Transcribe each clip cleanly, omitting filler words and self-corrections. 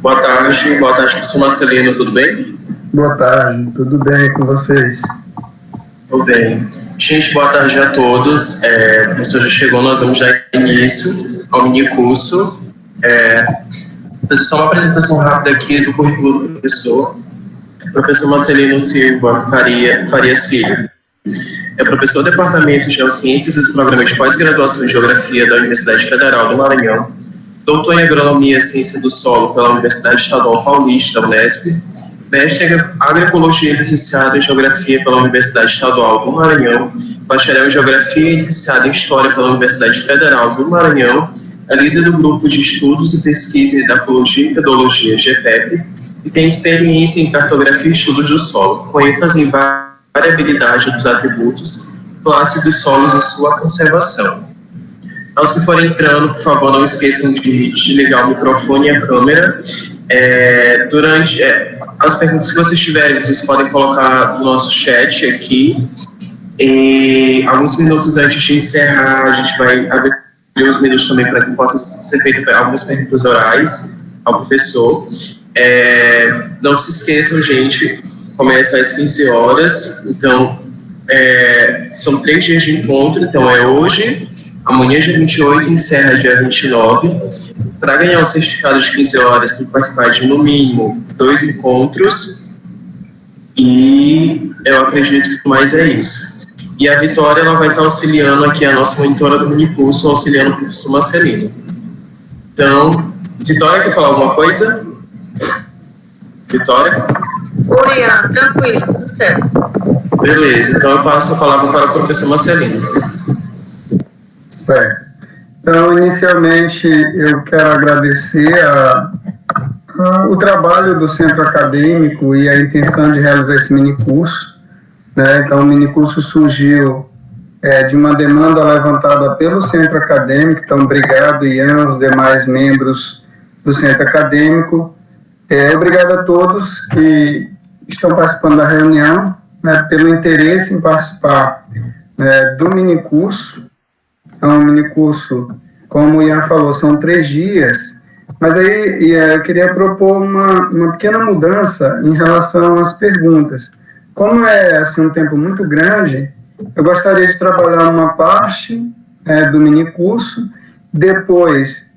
Boa tarde, professor Marcelino, tudo bem? Boa tarde, tudo bem com vocês? Tudo bem. Gente, boa tarde a todos. O professor já chegou, nós vamos dar início ao mini curso. Fazer só uma apresentação rápida aqui do currículo do professor. Professor Marcelino Silva Farias Filho. É professor do Departamento de Geociências e do Programa de Pós-Graduação em Geografia da Universidade Federal do Maranhão, doutor em Agronomia e Ciência do Solo pela Universidade Estadual Paulista, Unesp, mestre em Agroecologia e licenciado em Geografia pela Universidade Estadual do Maranhão, bacharel em Geografia e licenciado em História pela Universidade Federal do Maranhão, é líder do Grupo de Estudos e Pesquisa em Edafologia e Pedologia, GEPEP, e tem experiência em Cartografia e Estudos do Solo, com ênfase em variabilidade dos atributos, classe dos solos e sua conservação. Aos que forem entrando, por favor, não esqueçam de ligar o microfone e a câmera. Durante as perguntas que vocês tiverem, vocês podem colocar no nosso chat aqui. E alguns minutos antes de encerrar, a gente vai abrir uns minutos também para que possa ser feito algumas perguntas orais ao professor. Não se esqueçam, gente, começa às 15 horas, então são 3 dias de encontro, então é hoje, amanhã dia 28, encerra dia 29. Para ganhar o certificado de 15 horas, tem que participar de, no mínimo, 2 encontros, e eu acredito que mais é isso. E a Vitória, ela vai estar auxiliando aqui, a nossa monitora do minicurso, auxiliando o professor Marcelino. Então, Vitória, quer falar alguma coisa? Vitória? Oi, Ian, tranquilo, tudo certo. Beleza, então eu passo a palavra para o professor Marcelino. Certo. Então, inicialmente, eu quero agradecer o trabalho do centro acadêmico e a intenção de realizar esse minicurso. Né? Então, o minicurso surgiu de uma demanda levantada pelo centro acadêmico. Então, obrigado, Ian, os demais membros do centro acadêmico. Obrigado a todos que estão participando da reunião, né, pelo interesse em participar do minicurso. Então, o minicurso, como o Ian falou, são 3 dias, mas aí eu queria propor uma pequena mudança em relação às perguntas. Como é assim, um tempo muito grande, eu gostaria de trabalhar uma parte do minicurso, depois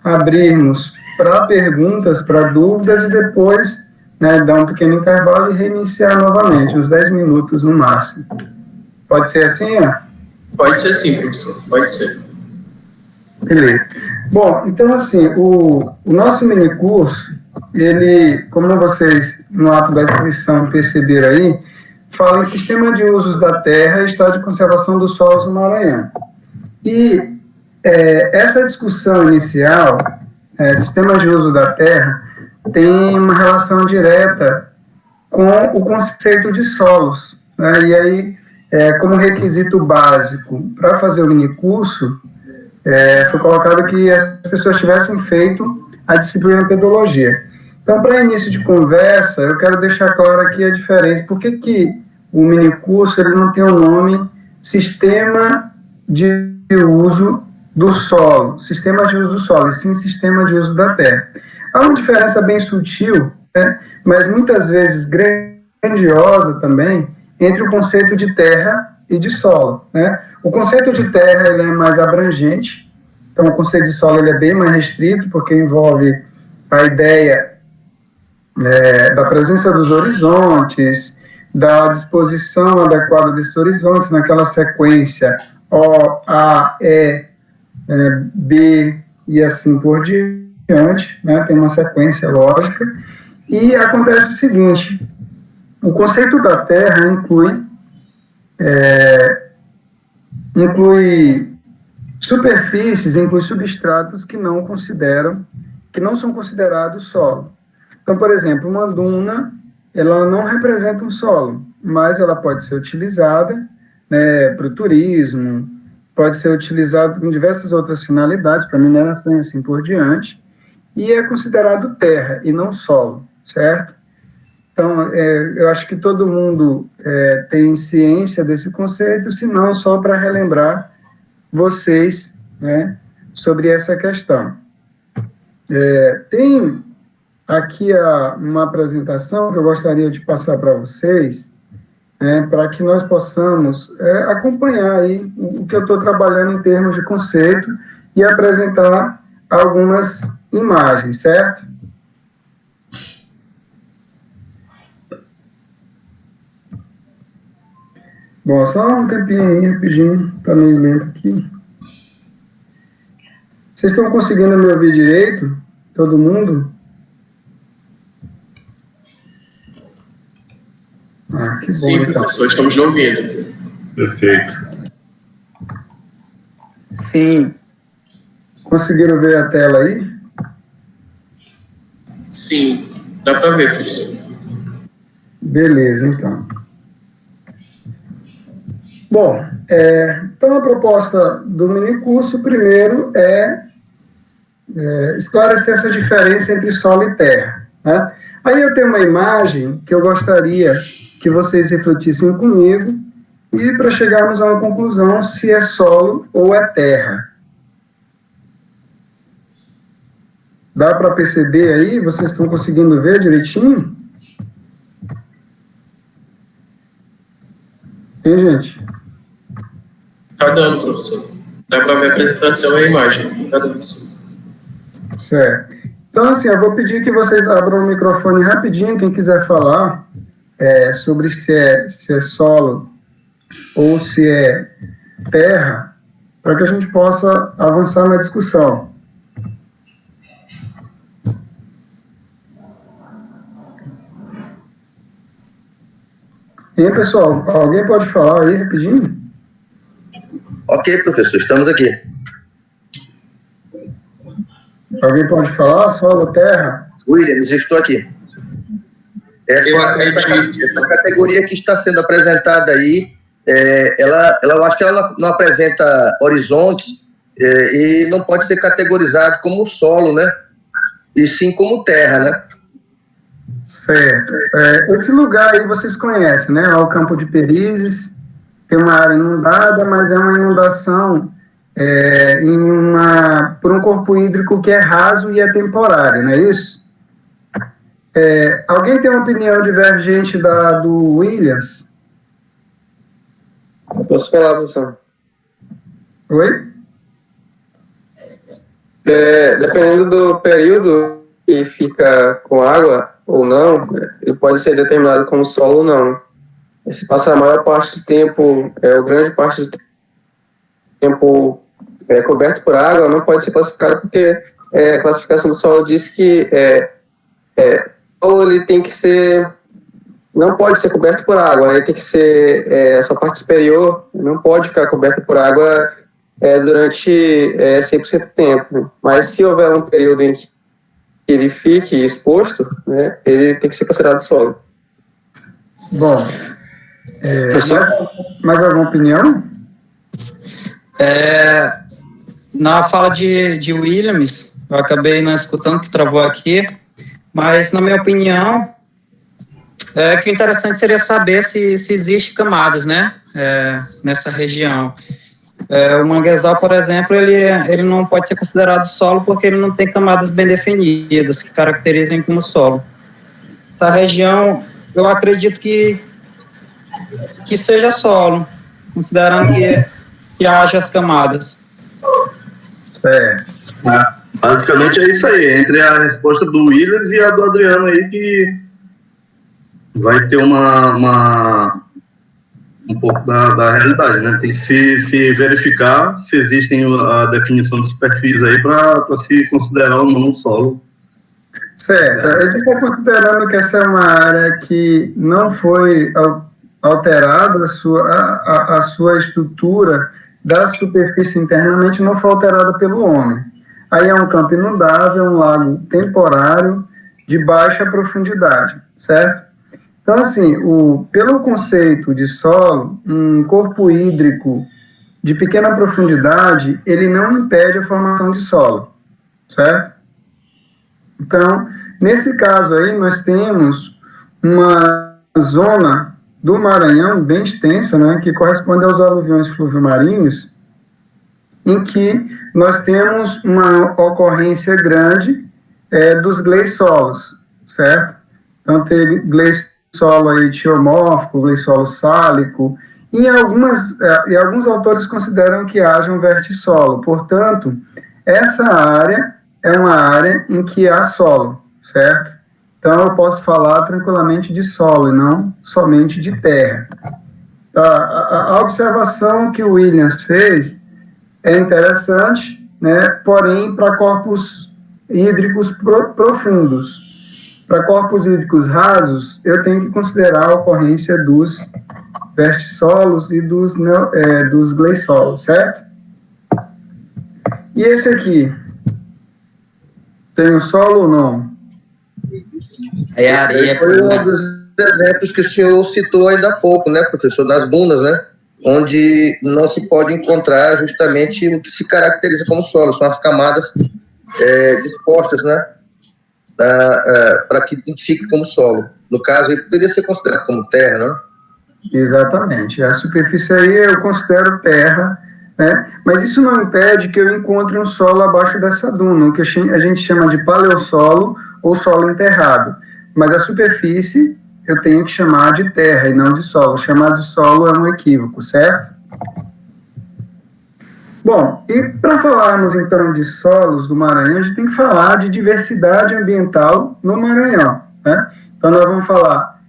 abrirmos para perguntas, para dúvidas, e depois dar um pequeno intervalo e reiniciar novamente, uns 10 minutos no máximo. Pode ser assim, Ian? Pode ser sim, professor, pode ser. Beleza. Bom, então assim, o nosso minicurso, ele, como vocês no ato da inscrição perceberam aí, fala em sistema de usos da terra e estado de conservação dos solos no Maranhão. E essa discussão inicial, sistema de uso da terra, tem uma relação direta com o conceito de solos, né? E aí, como requisito básico para fazer o minicurso, foi colocado que as pessoas tivessem feito a disciplina pedologia. Então, para início de conversa, eu quero deixar claro aqui a diferença. Por que o minicurso ele não tem o nome Sistema de Uso do Solo, Sistema de Uso do Solo, e sim Sistema de Uso da Terra? Há uma diferença bem sutil, né, mas muitas vezes grandiosa também, entre o conceito de terra e de solo. Né? O conceito de terra ele é mais abrangente, então o conceito de solo ele é bem mais restrito, porque envolve a ideia da presença dos horizontes, da disposição adequada desses horizontes naquela sequência O, A, E, B e assim por diante, né? Tem uma sequência lógica, e acontece o seguinte: o conceito da Terra inclui superfícies, inclui substratos que não são considerados solo. Então, por exemplo, uma duna, ela não representa um solo, mas ela pode ser utilizada para o turismo, pode ser utilizada com diversas outras finalidades, para mineração e assim por diante, e é considerado terra e não solo, certo? Então, eu acho que todo mundo tem ciência desse conceito, se não, só para relembrar vocês, né, sobre essa questão. Tem aqui uma apresentação que eu gostaria de passar para vocês, para que nós possamos acompanhar aí o que eu estou trabalhando em termos de conceito e apresentar algumas imagens, certo? Bom, só um tempinho aí, rapidinho, está meio lento aqui. Vocês estão conseguindo me ouvir direito? Todo mundo? Que bom. Sim, professor, estamos lhe ouvindo. Perfeito. Sim. Conseguiram ver a tela aí? Sim, dá para ver, professor. Beleza, então. Bom, então a proposta do minicurso, primeiro, é esclarecer essa diferença entre solo e terra, né? Aí eu tenho uma imagem que eu gostaria que vocês refletissem comigo e para chegarmos a uma conclusão se é solo ou é terra. Dá para perceber aí? Vocês estão conseguindo ver direitinho? Hein, gente? Tá dando, professor. Dá para ver a apresentação e a imagem. Tá dando, professor. Certo. Então, assim, eu vou pedir que vocês abram o microfone rapidinho, quem quiser falar sobre se é solo ou se é terra, para que a gente possa avançar na discussão. E aí, pessoal, alguém pode falar aí rapidinho? Ok, professor, estamos aqui. Alguém pode falar? Solo, terra? Williams, eu estou aqui. Essa categoria que está sendo apresentada aí, eu acho que ela não apresenta horizontes e não pode ser categorizado como solo, né? E sim como terra, né? Certo. Esse lugar aí vocês conhecem, né? É o Campo de Perizes, tem uma área inundada, mas é uma inundação por um corpo hídrico que é raso e é temporário, não é isso? Alguém tem uma opinião divergente do Williams? Posso falar, professor? Oi? Dependendo do período que fica com água ou não, ele pode ser determinado como solo ou não. Se passa a maior parte do tempo, ou grande parte do tempo coberto por água, não pode ser classificado porque a classificação do solo diz que ou ele tem que ser, não pode ser coberto por água, ele tem que ser a sua parte superior, não pode ficar coberto por água durante 100% do tempo. Mas se houver um período em que ele fique exposto, né, ele tem que ser considerado solo. Bom, mais alguma opinião? Na fala de Williams, eu acabei não escutando, que travou aqui, mas, na minha opinião, que o interessante seria saber se existe camadas, né, nessa região. O manguezal, por exemplo, ele não pode ser considerado solo porque ele não tem camadas bem definidas que caracterizem como solo. Essa região, eu acredito que seja solo, considerando que haja as camadas. Basicamente é isso aí, entre a resposta do Williams e a do Adriano aí, que vai ter um pouco da realidade, né? Tem que se verificar se existem a definição dos perfis aí para se considerar ou não solo. Certo. A gente está considerando que essa é uma área que não foi alterada, a sua estrutura da superfície internamente não foi alterada pelo homem. Aí é um campo inundável, um lago temporário de baixa profundidade, certo? Então, assim, pelo conceito de solo, um corpo hídrico de pequena profundidade, ele não impede a formação de solo, certo? Então, nesse caso aí, nós temos uma zona do Maranhão bem extensa, né, que corresponde aos aluviões fluvio-marinhos, em que nós temos uma ocorrência grande dos gleissolos. certo? Então, tem gleissolo aí tiomórfico, gleissolo sálico, e alguns autores consideram que haja um vertissolo. Portanto, essa área é uma área em que há solo, certo? Então, eu posso falar tranquilamente de solo e não somente de terra. A observação que o Williams fez é interessante, né? Porém, para corpos hídricos profundos. Para corpos hídricos rasos, eu tenho que considerar a ocorrência dos vertissolos e dos gleissolos, certo? E esse aqui? Tem o solo ou não? É a areia. Foi um dos exemplos que o senhor citou ainda há pouco, né, professor, das dunas, né? Onde não se pode encontrar justamente o que se caracteriza como solo, são as camadas dispostas, né? Para que fique como solo. No caso, ele poderia ser considerado como terra, não? Exatamente. A superfície aí eu considero terra, né? Mas isso não impede que eu encontre um solo abaixo dessa duna, o que a gente chama de paleossolo ou solo enterrado. Mas a superfície eu tenho que chamar de terra e não de solo. Chamar de solo é um equívoco, certo? Bom, e para falarmos então de solos do Maranhão, a gente tem que falar de diversidade ambiental no Maranhão, né? Então nós vamos falar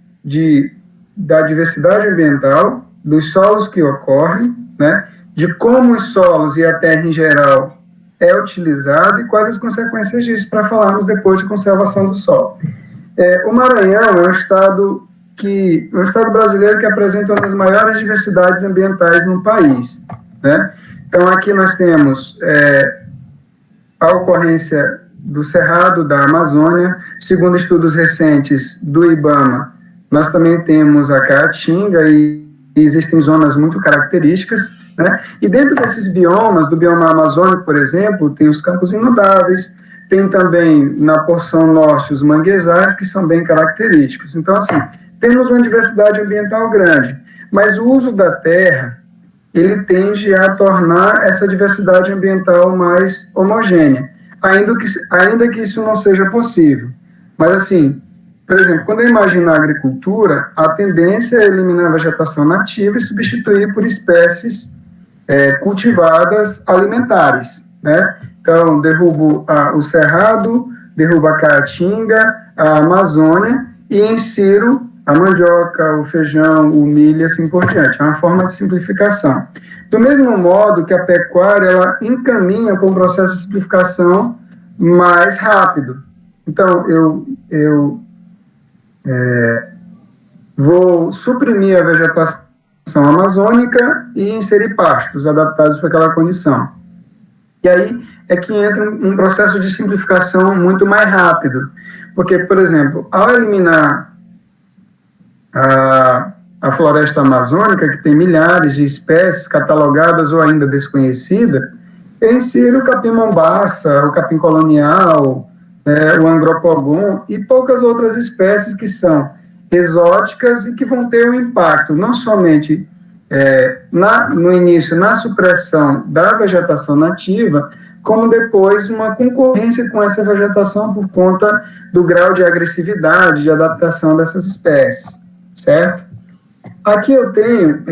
da diversidade ambiental, dos solos que ocorrem, né? De como os solos e a terra em geral é utilizado e quais as consequências disso, para falarmos depois de conservação do solo. O Maranhão é um estado brasileiro que apresenta uma das maiores diversidades ambientais no país, né? Então, aqui nós temos a ocorrência do Cerrado da Amazônia. Segundo estudos recentes do IBAMA, nós também temos a Caatinga e existem zonas muito características, né? E dentro desses biomas, do bioma amazônico, por exemplo, tem os campos inundáveis, tem também na porção norte os manguezais, que são bem característicos. Então, assim, temos uma diversidade ambiental grande, mas o uso da terra, ele tende a tornar essa diversidade ambiental mais homogênea, ainda que isso não seja possível. Mas, assim, por exemplo, quando eu imagino a agricultura, a tendência é eliminar a vegetação nativa e substituir por espécies cultivadas alimentares, né? Então, derrubo o cerrado, derrubo a caatinga, a Amazônia e insiro a mandioca, o feijão, o milho e assim por diante. É uma forma de simplificação. Do mesmo modo que a pecuária, ela encaminha para um processo de simplificação mais rápido. Então, eu vou suprimir a vegetação amazônica e inserir pastos adaptados para aquela condição. E aí é que entra um processo de simplificação muito mais rápido. Porque, por exemplo, ao eliminar a floresta amazônica, que tem milhares de espécies catalogadas ou ainda desconhecidas, eu insiro o capim-mombaça, o capim colonial, o angropogon e poucas outras espécies que são exóticas e que vão ter um impacto não somente no início na supressão da vegetação nativa, como depois uma concorrência com essa vegetação por conta do grau de agressividade, de adaptação dessas espécies, certo? Aqui eu tenho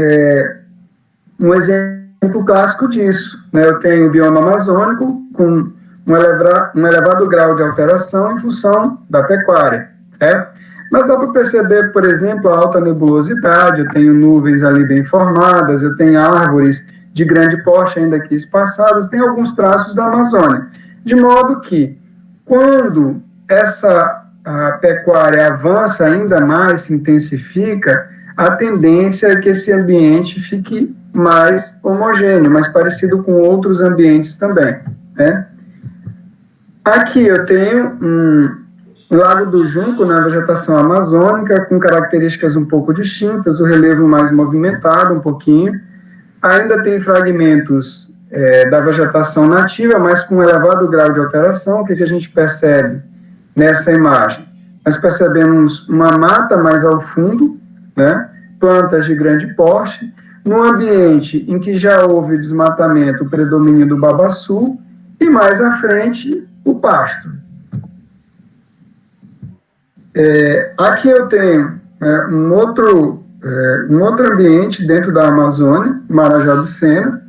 um exemplo clássico disso, né? Eu tenho o bioma amazônico com um elevado grau de alteração em função da pecuária, certo? Mas dá para perceber, por exemplo, a alta nebulosidade, eu tenho nuvens ali bem formadas, eu tenho árvores de grande porte ainda aqui espaçadas, tem alguns traços da Amazônia. De modo que, quando a pecuária avança ainda mais, se intensifica, a tendência é que esse ambiente fique mais homogêneo, mais parecido com outros ambientes também, né? Aqui eu tenho o Lago do Junco, na vegetação amazônica, com características um pouco distintas, o relevo mais movimentado um pouquinho. Ainda tem fragmentos da vegetação nativa, mas com elevado grau de alteração. O que a gente percebe nessa imagem? Nós percebemos uma mata mais ao fundo, né? Plantas de grande porte, num ambiente em que já houve desmatamento, o predomínio do babaçu, e mais à frente, o pasto. Aqui eu tenho um outro ambiente dentro da Amazônia, Marajó do Sena,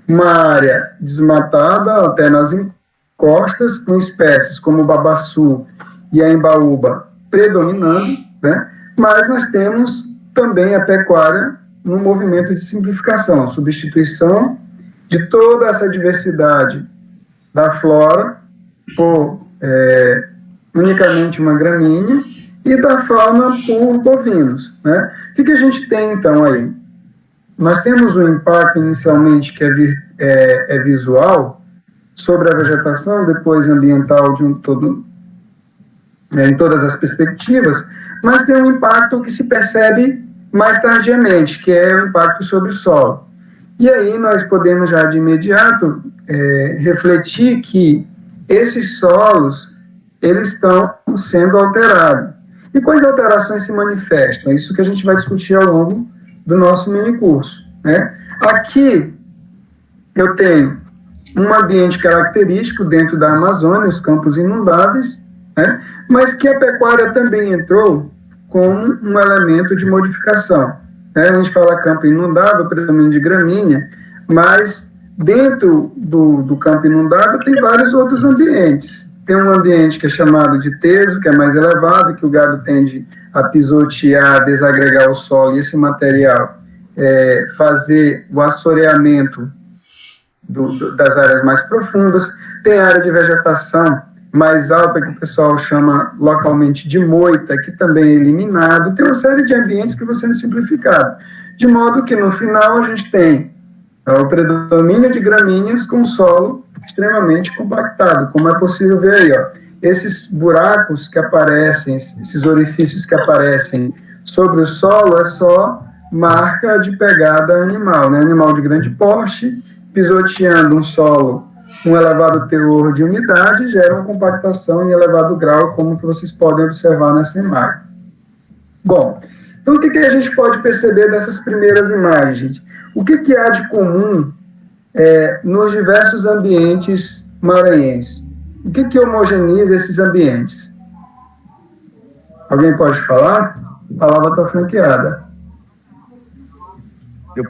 uma área desmatada até nas encostas, com espécies como o babaçu e a embaúba predominando, né? Mas nós temos também a pecuária num movimento de simplificação, substituição de toda essa diversidade da flora por unicamente uma gramínea e da fauna por bovinos, né? O que a gente tem, então, aí? Nós temos um impacto inicialmente que é visual sobre a vegetação, depois ambiental de um todo, em todas as perspectivas, mas tem um impacto que se percebe mais tardiamente, que é o impacto sobre o solo. E aí nós podemos já de imediato refletir que esses solos, eles estão sendo alterados. E quais alterações se manifestam? Isso que a gente vai discutir ao longo do nosso minicurso, né? Aqui eu tenho um ambiente característico dentro da Amazônia, os campos inundáveis, né? Mas que a pecuária também entrou como um elemento de modificação, né? A gente fala campo inundável, predomínio de gramínea, mas dentro do campo inundável tem vários outros ambientes. Tem um ambiente que é chamado de teso, que é mais elevado, que o gado tende a pisotear, desagregar o solo, e esse material fazer o assoreamento das áreas mais profundas. Tem área de vegetação mais alta, que o pessoal chama localmente de moita, que também é eliminado. Tem uma série de ambientes que vão sendo simplificados, de modo que no final a gente tem o predomínio de gramíneas com solo extremamente compactado, como é possível ver aí, ó. Esses buracos que aparecem, esses orifícios que aparecem sobre o solo, é só marca de pegada animal, né? Animal de grande porte, pisoteando um solo com elevado teor de umidade, gera uma compactação em elevado grau, como que vocês podem observar nessa imagem. Bom, então o que a gente pode perceber dessas primeiras imagens, gente? O que há de comum nos diversos ambientes maranhenses? O que homogeneiza esses ambientes? Alguém pode falar? A palavra está franqueada.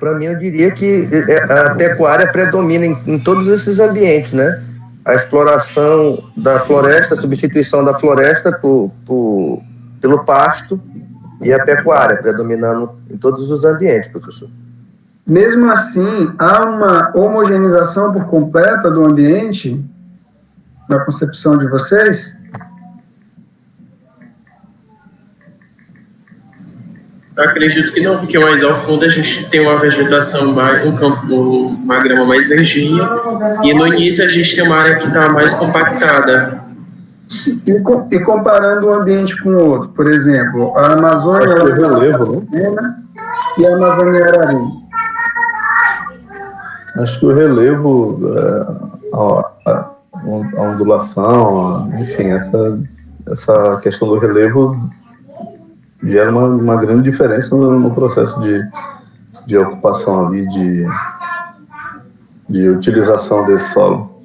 Para mim, eu diria que a pecuária predomina em todos esses ambientes, né? A exploração da floresta, a substituição da floresta pelo pasto e a pecuária predominando em todos os ambientes, professor. Mesmo assim, há uma homogeneização por completa do ambiente, na concepção de vocês? Eu acredito que não, porque mais ao fundo a gente tem uma vegetação, uma grama mais verdinha, e no início a gente tem uma área que está mais compactada. E comparando um ambiente com o outro, por exemplo, a Amazônia e a Amazônia Arari. Acho que o relevo, a ondulação, enfim, essa questão do relevo gera uma grande diferença no processo de ocupação ali, de utilização desse solo.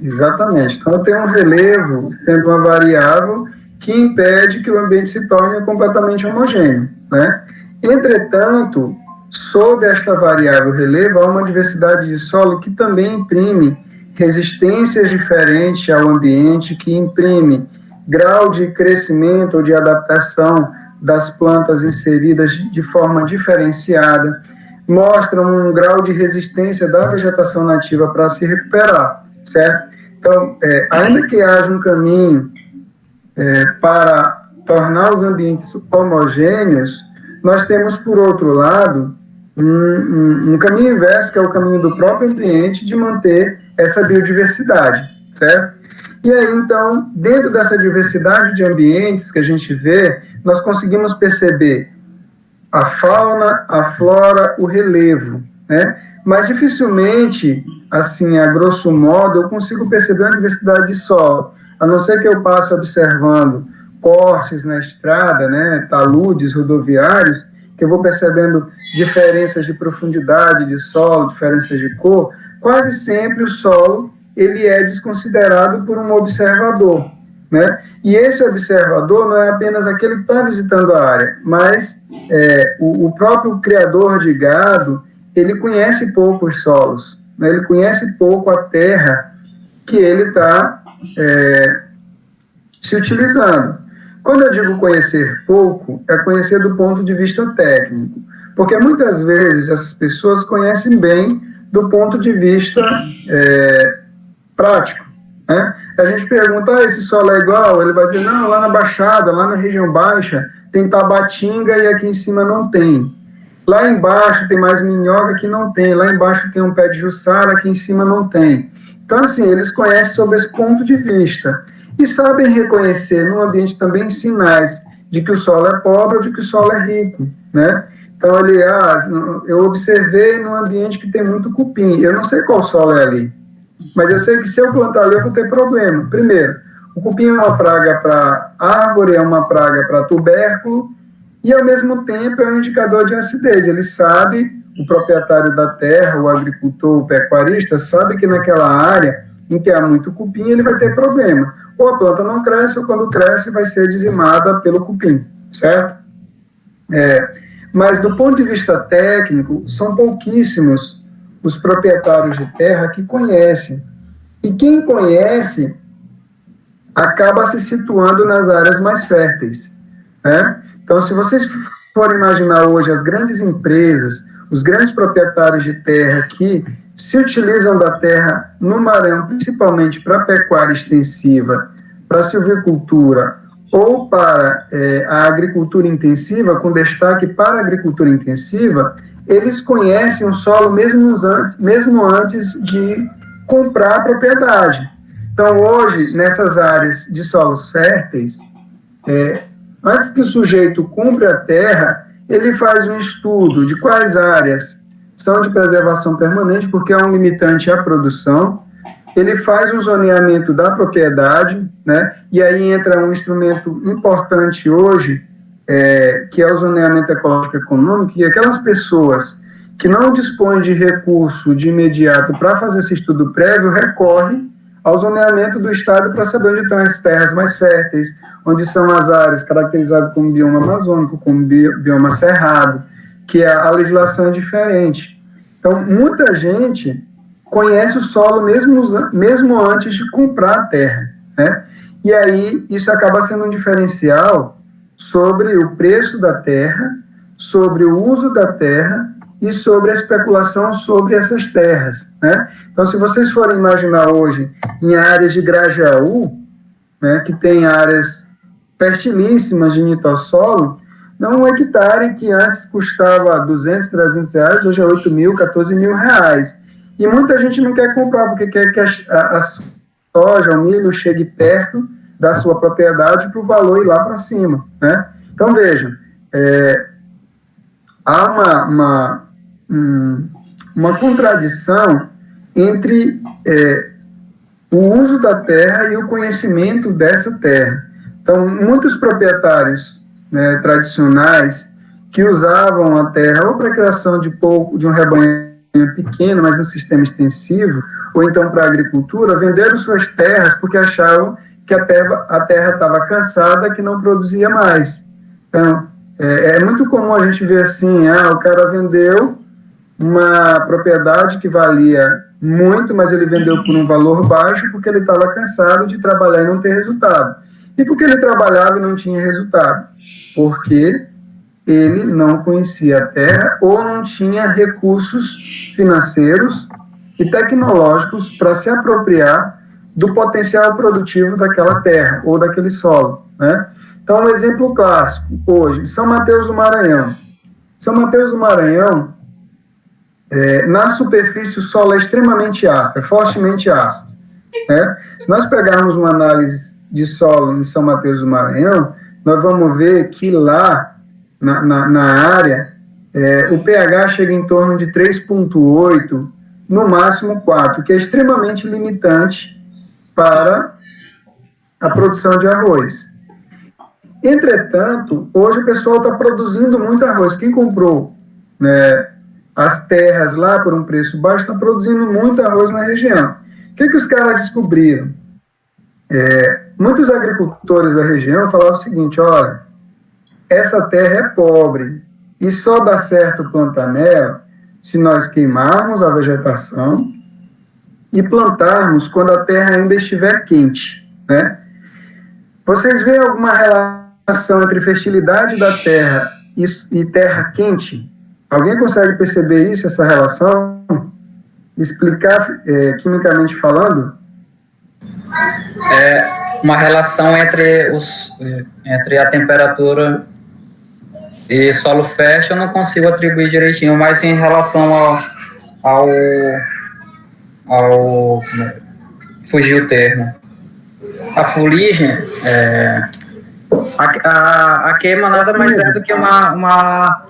Exatamente. Então, tem um relevo sendo uma variável que impede que o ambiente se torne completamente homogêneo, né? Entretanto, sob esta variável relevo, há uma diversidade de solo que também imprime resistências diferentes ao ambiente, que imprime grau de crescimento ou de adaptação das plantas inseridas de forma diferenciada, mostra um grau de resistência da vegetação nativa para se recuperar, certo? Então, ainda que haja um caminho para tornar os ambientes homogêneos, nós temos, por outro lado, um caminho inverso, que é o caminho do próprio ambiente, de manter essa biodiversidade, certo? E aí, então, dentro dessa diversidade de ambientes que a gente vê, nós conseguimos perceber a fauna, a flora, o relevo, né? Mas dificilmente, assim, a grosso modo, eu consigo perceber uma diversidade de solo, a não ser que eu passe observando cortes na estrada, né, taludes rodoviários, que eu vou percebendo diferenças de profundidade de solo, diferenças de cor. Quase sempre o solo ele é desconsiderado por um observador, né? E esse observador não é apenas aquele que está visitando a área, mas o próprio criador de gado, ele conhece pouco os solos, né? Ele conhece pouco a terra que ele está se utilizando. Quando eu digo conhecer pouco, é conhecer do ponto de vista técnico, porque muitas vezes essas pessoas conhecem bem do ponto de vista prático, né? A gente pergunta, esse solo é igual? Ele vai dizer, não, lá na Baixada, lá na região baixa, tem tabatinga e aqui em cima não tem. Lá embaixo tem mais minhoca, aqui não tem. Lá embaixo tem um pé de jussara, aqui em cima não tem. Então, assim, eles conhecem sobre esse ponto de vista e sabem reconhecer no ambiente também sinais de que o solo é pobre ou de que o solo é rico, né? Então, eu observei num ambiente que tem muito cupim. Eu não sei qual solo é ali, mas eu sei que se eu plantar ali eu vou ter problema. Primeiro, o cupim é uma praga para árvore, é uma praga para tubérculo, e ao mesmo tempo é um indicador de acidez. Ele sabe, o proprietário da terra, o agricultor, o pecuarista, sabe que naquela área em que há muito cupim, ele vai ter problema. Ou a planta não cresce, ou quando cresce vai ser dizimada pelo cupim, certo? Mas do ponto de vista técnico, são pouquíssimos os proprietários de terra que conhecem. E quem conhece acaba se situando nas áreas mais férteis, né? Então, se vocês forem imaginar hoje as grandes empresas, os grandes proprietários de terra que se utilizam da terra no Maranhão, principalmente para pecuária extensiva, para silvicultura ou para a agricultura intensiva, com destaque para a agricultura intensiva, eles conhecem o solo mesmo antes de comprar a propriedade. Então, hoje, nessas áreas de solos férteis, antes que o sujeito compre a terra, ele faz um estudo de quais áreas são de preservação permanente, porque é um limitante à produção. Ele faz um zoneamento da propriedade, né? E aí entra um instrumento importante hoje, que é o zoneamento ecológico econômico, e aquelas pessoas que não dispõem de recurso de imediato para fazer esse estudo prévio, recorrem ao zoneamento do Estado para saber onde estão as terras mais férteis, onde são as áreas caracterizadas como bioma amazônico, como bioma cerrado, que a legislação é diferente. Então, muita gente conhece o solo mesmo antes de comprar a terra, né? E aí, isso acaba sendo um diferencial sobre o preço da terra, sobre o uso da terra e sobre a especulação sobre essas terras, né? Então, se vocês forem imaginar hoje em áreas de Grajaú, né, que tem áreas fertilíssimas de nitossolo, não, um hectare que antes custava 200, 300 reais, hoje é 8 mil, 14 mil reais. E muita gente não quer comprar, porque quer que a soja, o milho, chegue perto da sua propriedade para o valor ir lá para cima, né? Então, vejam, há uma contradição entre o uso da terra e o conhecimento dessa terra. Então, muitos proprietários, né, tradicionais que usavam a terra ou para a criação de um rebanho pequeno, mas um sistema extensivo, ou então para a agricultura, venderam suas terras porque achavam que a terra estava cansada, que não produzia mais. Então, é muito comum a gente ver assim, o cara vendeu uma propriedade que valia muito, mas ele vendeu por um valor baixo porque ele estava cansado de trabalhar e não ter resultado. E porque ele trabalhava e não tinha resultado? Porque ele não conhecia a terra ou não tinha recursos financeiros e tecnológicos para se apropriar do potencial produtivo daquela terra ou daquele solo, né? Então, um exemplo clássico, hoje, São Mateus do Maranhão. São Mateus do Maranhão, na superfície, o solo é extremamente ácido, é fortemente ácido, né? Se nós pegarmos uma análise de solo em São Mateus do Maranhão, nós vamos ver que lá, na área, o pH chega em torno de 3,8, no máximo 4, que é extremamente limitante para a produção de arroz. Entretanto, hoje o pessoal está produzindo muito arroz. Quem comprou, né, as terras lá por um preço baixo está produzindo muito arroz na região. O que os caras descobriram? Muitos agricultores da região falavam o seguinte: olha, essa terra é pobre e só dá certo plantar nela se nós queimarmos a vegetação e plantarmos quando a terra ainda estiver quente, né? Vocês veem alguma relação entre fertilidade da terra e terra quente? Alguém consegue perceber isso, essa relação? Explicar quimicamente falando? Uma relação entre a temperatura e solo fértil eu não consigo atribuir direitinho, mas em relação ao fugiu o termo. A fuligem, a queima nada mais é do que uma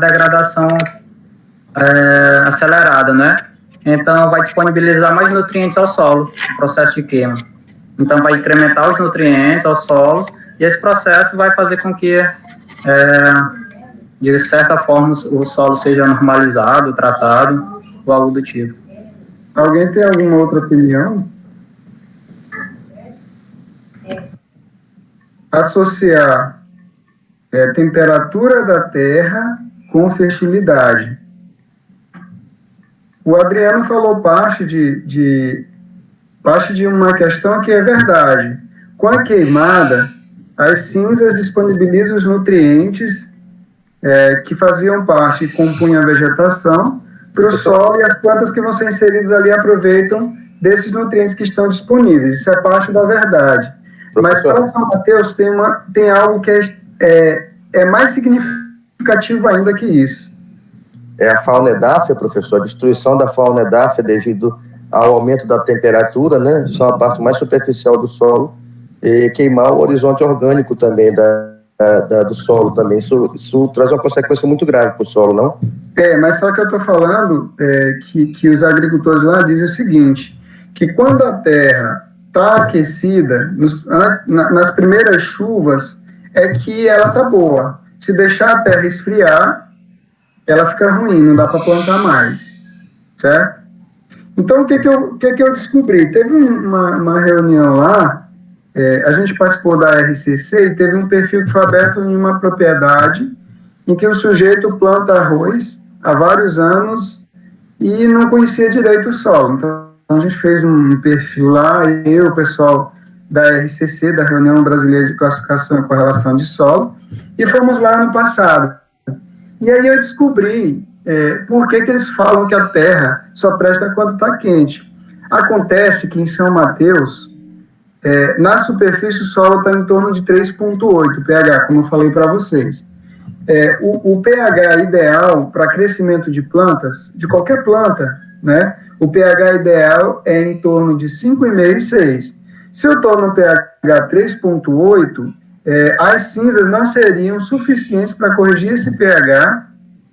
degradação acelerada, né? Então, vai disponibilizar mais nutrientes ao solo, o processo de queima. Então, vai incrementar os nutrientes aos solos, e esse processo vai fazer com que, de certa forma, o solo seja normalizado, tratado, ou algo do tipo. Alguém tem alguma outra opinião? Associar temperatura da terra com fertilidade. O Adriano falou parte de uma questão que é verdade. Com a queimada, as cinzas disponibilizam os nutrientes que faziam parte e compunham a vegetação para o solo, e as plantas que vão ser inseridas ali aproveitam desses nutrientes que estão disponíveis. Isso é parte da verdade. Mas para São Mateus tem algo que é mais significativo ainda que isso. É a fauna edáfia, professor, a destruição da fauna edáfia devido ao aumento da temperatura, né? Isso é uma parte mais superficial do solo, e queimar o horizonte orgânico também do solo também. Isso traz uma consequência muito grave para o solo, não? Mas só que eu estou falando que os agricultores lá dizem o seguinte, que quando a terra está aquecida, nas primeiras chuvas, é que ela está boa. Se deixar a terra esfriar, ela fica ruim, não dá para plantar mais, certo? Então, o que eu descobri? Teve uma reunião lá, a gente participou da RCC e teve um perfil que foi aberto em uma propriedade em que o sujeito planta arroz há vários anos e não conhecia direito o solo. Então, a gente fez um perfil lá, o pessoal da RCC, da Reunião Brasileira de Classificação e Correlação de Solo, e fomos lá ano passado. E aí eu descobri por que eles falam que a terra só presta quando está quente. Acontece que em São Mateus, na superfície o solo está em torno de 3,8 pH, como eu falei para vocês. O pH ideal para crescimento de plantas, de qualquer planta, né? O pH ideal é em torno de 5,5 e 6. Se eu estou no pH 3,8, as cinzas não seriam suficientes para corrigir esse pH,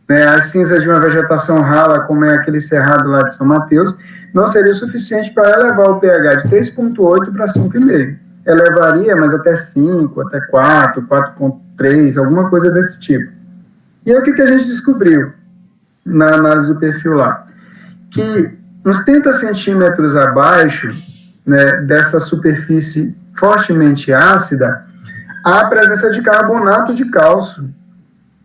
né? As cinzas de uma vegetação rala, como é aquele cerrado lá de São Mateus, não seria suficiente para elevar o pH de 3,8 para 5,5. Elevaria, mas até 5, até 4, 4,3, alguma coisa desse tipo. E aí o que a gente descobriu na análise do perfil lá? Que uns 30 centímetros abaixo, né, dessa superfície fortemente ácida, há a presença de carbonato de cálcio.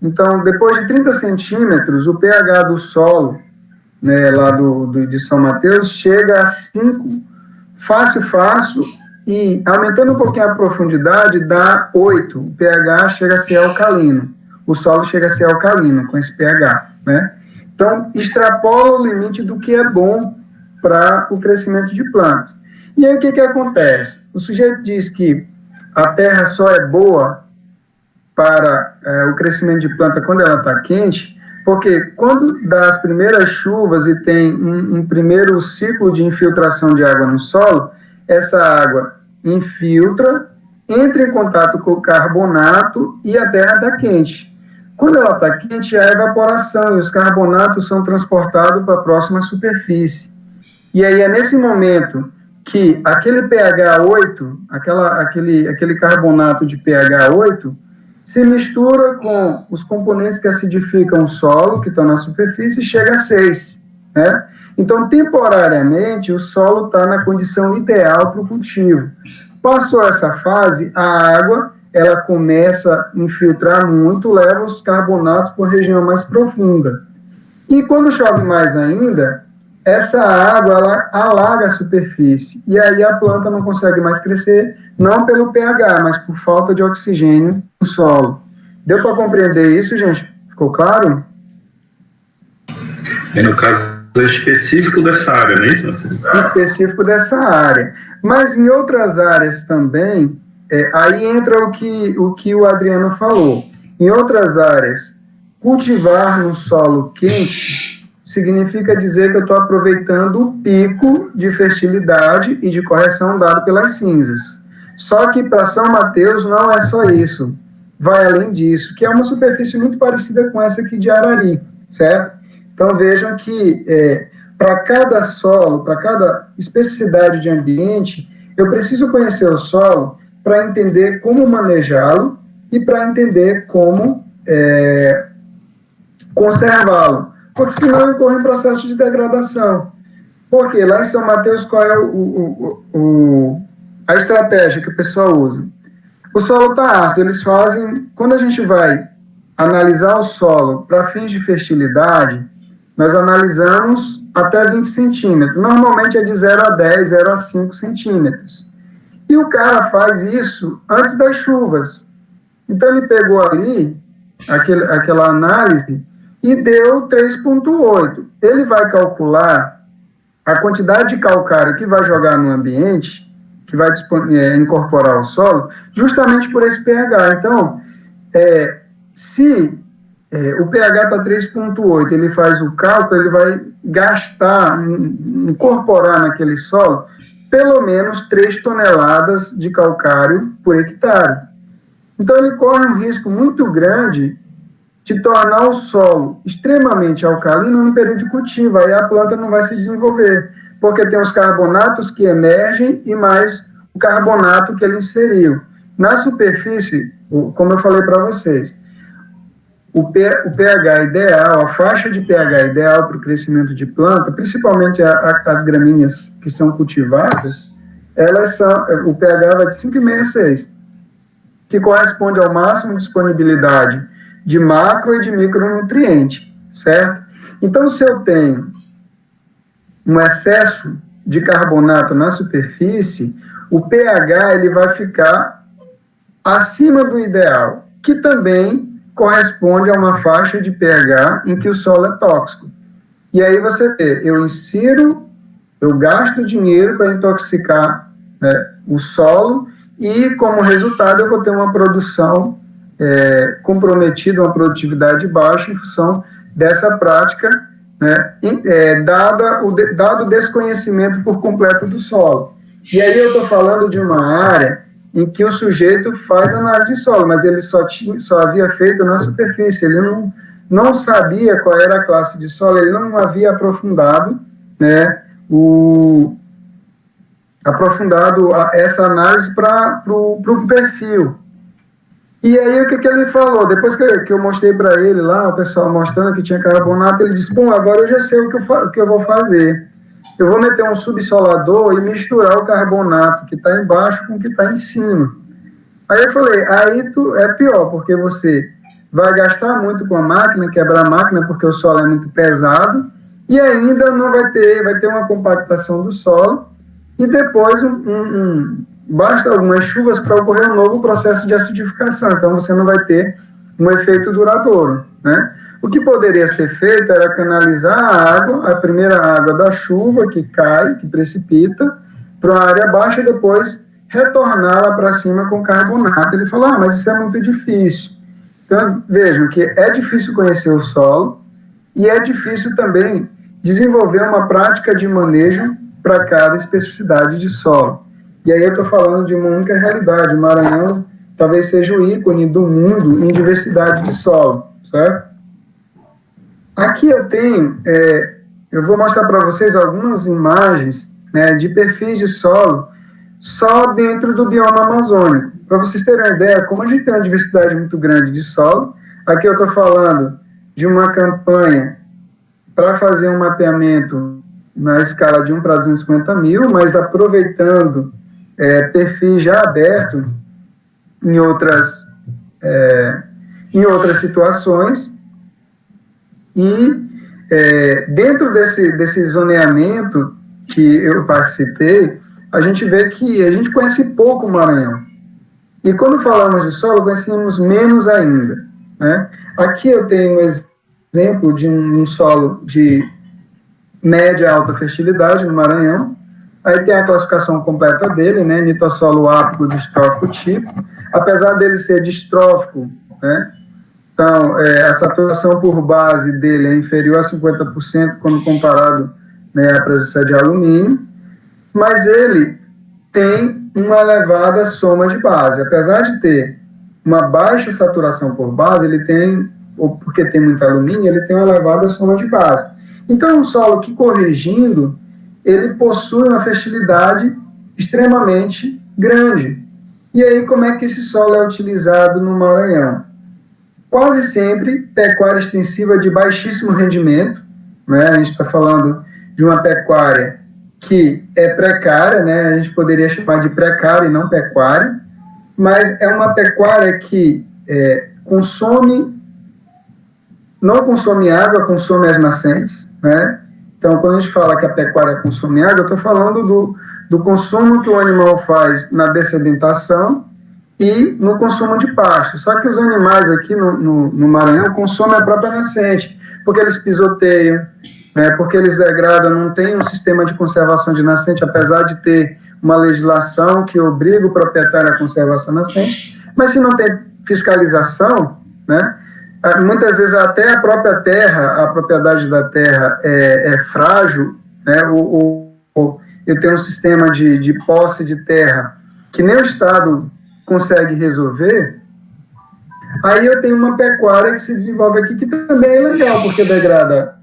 Então, depois de 30 centímetros, o pH do solo, né, lá de São Mateus, chega a 5, fácil, e aumentando um pouquinho a profundidade, dá 8. O pH chega a ser alcalino. O solo chega a ser alcalino com esse pH, né? Então, extrapola o limite do que é bom para o crescimento de plantas. E aí, o que acontece? O sujeito diz que a terra só é boa para o crescimento de planta quando ela está quente, porque quando dá as primeiras chuvas e tem um primeiro ciclo de infiltração de água no solo, essa água infiltra, entra em contato com o carbonato e a terra está quente. Quando ela está quente, há evaporação e os carbonatos são transportados para a próxima superfície. E aí é nesse momento que aquele pH 8, aquele carbonato de pH 8, se mistura com os componentes que acidificam o solo, que estão na superfície, e chega a 6, né? Então, temporariamente, o solo está na condição ideal para o cultivo. Passou essa fase, a água ela começa a infiltrar muito, leva os carbonatos para a região mais profunda. E quando chove mais ainda, essa água ela alaga a superfície, e aí a planta não consegue mais crescer, não pelo pH, mas por falta de oxigênio no solo. Deu para compreender isso, gente? Ficou claro? No caso específico dessa área, não é isso? Específico dessa área. Mas em outras áreas também, aí entra o que o Adriano falou. Em outras áreas, cultivar no solo quente significa dizer que eu estou aproveitando o pico de fertilidade e de correção dado pelas cinzas. Só que para São Mateus não é só isso, vai além disso, que é uma superfície muito parecida com essa aqui de Arari, certo? Então vejam que para cada solo, para cada especificidade de ambiente, eu preciso conhecer o solo para entender como manejá-lo e para entender como conservá-lo, porque senão ocorre um processo de degradação. Porque lá em São Mateus, qual é a estratégia que o pessoal usa? O solo está ácido, eles fazem, quando a gente vai analisar o solo para fins de fertilidade, nós analisamos até 20 centímetros, normalmente é de 0 a 10, 0 a 5 centímetros. E o cara faz isso antes das chuvas. Então ele pegou ali, aquela análise, e deu 3,8. Ele vai calcular a quantidade de calcário que vai jogar no ambiente, que vai incorporar o solo, justamente por esse pH. Então, se o pH está 3,8, ele faz o cálculo, ele vai gastar, incorporar naquele solo, pelo menos 3 toneladas de calcário por hectare. Então, ele corre um risco muito grande de tornar o solo extremamente alcalino no período de cultivo, aí a planta não vai se desenvolver, porque tem os carbonatos que emergem e mais o carbonato que ele inseriu. Na superfície, como eu falei para vocês, o pH ideal, a faixa de pH ideal para o crescimento de planta, principalmente as gramíneas que são cultivadas, o pH vai de 5,5 a 6, que corresponde ao máximo de disponibilidade de macro e de micronutriente, certo? Então, se eu tenho um excesso de carbonato na superfície, o pH ele vai ficar acima do ideal, que também corresponde a uma faixa de pH em que o solo é tóxico. E aí você vê, eu gasto dinheiro para intoxicar, né, o solo, e como resultado eu vou ter uma produção comprometida, uma produtividade baixa em função dessa prática, né, dado o desconhecimento por completo do solo. E aí eu estou falando de uma área em que o sujeito faz análise de solo, mas ele só havia feito na superfície, ele não sabia qual era a classe de solo, ele não havia aprofundado, né, essa análise para o perfil. E aí, o que ele falou? Depois que eu mostrei para ele lá, o pessoal mostrando que tinha carbonato, ele disse, bom, agora eu já sei o que eu vou fazer. Eu vou meter um subsolador e misturar o carbonato que está embaixo com o que está em cima. Aí eu falei, é pior, porque você vai gastar muito com a máquina, quebrar a máquina, porque o solo é muito pesado, e ainda não vai ter uma compactação do solo, e depois basta algumas chuvas para ocorrer um novo processo de acidificação, então você não vai ter um efeito duradouro, né? O que poderia ser feito era canalizar a água, a primeira água da chuva que cai, que precipita, para uma área baixa e depois retorná-la para cima com carbonato. Ele falou, mas isso é muito difícil. Então, vejam que é difícil conhecer o solo e é difícil também desenvolver uma prática de manejo para cada especificidade de solo. E aí eu estou falando de uma única realidade. O Maranhão talvez seja o ícone do mundo em diversidade de solo, certo? Aqui eu tenho, eu vou mostrar para vocês algumas imagens, né, de perfis de solo só dentro do bioma amazônico. Para vocês terem uma ideia, como a gente tem uma diversidade muito grande de solo, aqui eu estou falando de uma campanha para fazer um mapeamento na escala de 1 para 250 mil, mas aproveitando perfis já abertos em outras situações. E dentro desse zoneamento que eu participei, a gente vê que a gente conhece pouco o Maranhão. E quando falamos de solo, conhecemos menos ainda, né? Aqui eu tenho um exemplo de um solo de média alta fertilidade no Maranhão. Aí tem a classificação completa dele, né? Nitossolo ápico distrófico típico. Apesar dele ser distrófico, né? Então, a saturação por base dele é inferior a 50% quando comparado, né, à presença de alumínio, mas ele tem uma elevada soma de base. Apesar de ter uma baixa saturação por base, ele tem, ou porque tem muito alumínio, ele tem uma elevada soma de base. Então, é um solo que, corrigindo, ele possui uma fertilidade extremamente grande. E aí, como é que esse solo é utilizado no Maranhão? Quase sempre pecuária extensiva de baixíssimo rendimento, né? A gente está falando de uma pecuária que é precária, né? A gente poderia chamar de precária e não pecuária, mas é uma pecuária que não consome água, consome as nascentes, né? Então, quando a gente fala que a pecuária consome água, eu estou falando do consumo que o animal faz na dessedentação e no consumo de pasto. Só que os animais aqui no Maranhão consomem a própria nascente, porque eles pisoteiam, né, porque eles degradam, não tem um sistema de conservação de nascente, apesar de ter uma legislação que obriga o proprietário à conservação da nascente, mas se não tem fiscalização, né, muitas vezes até a própria terra, a propriedade da terra é frágil, né, eu tenho um sistema de posse de terra que nem o Estado consegue resolver, aí eu tenho uma pecuária que se desenvolve aqui que também é legal, porque degrada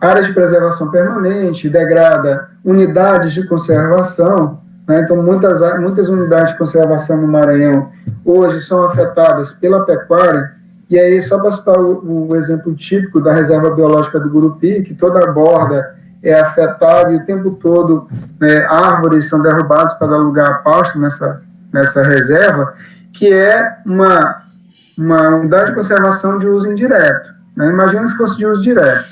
áreas de preservação permanente, degrada unidades de conservação, né? Então muitas unidades de conservação no Maranhão hoje são afetadas pela pecuária, e aí só para citar o exemplo típico da reserva biológica do Gurupi, que toda a borda é afetada e o tempo todo, né, árvores são derrubadas para dar lugar a pasto nessa reserva, que é uma unidade de conservação de uso indireto, né? Imagina se fosse de uso direto.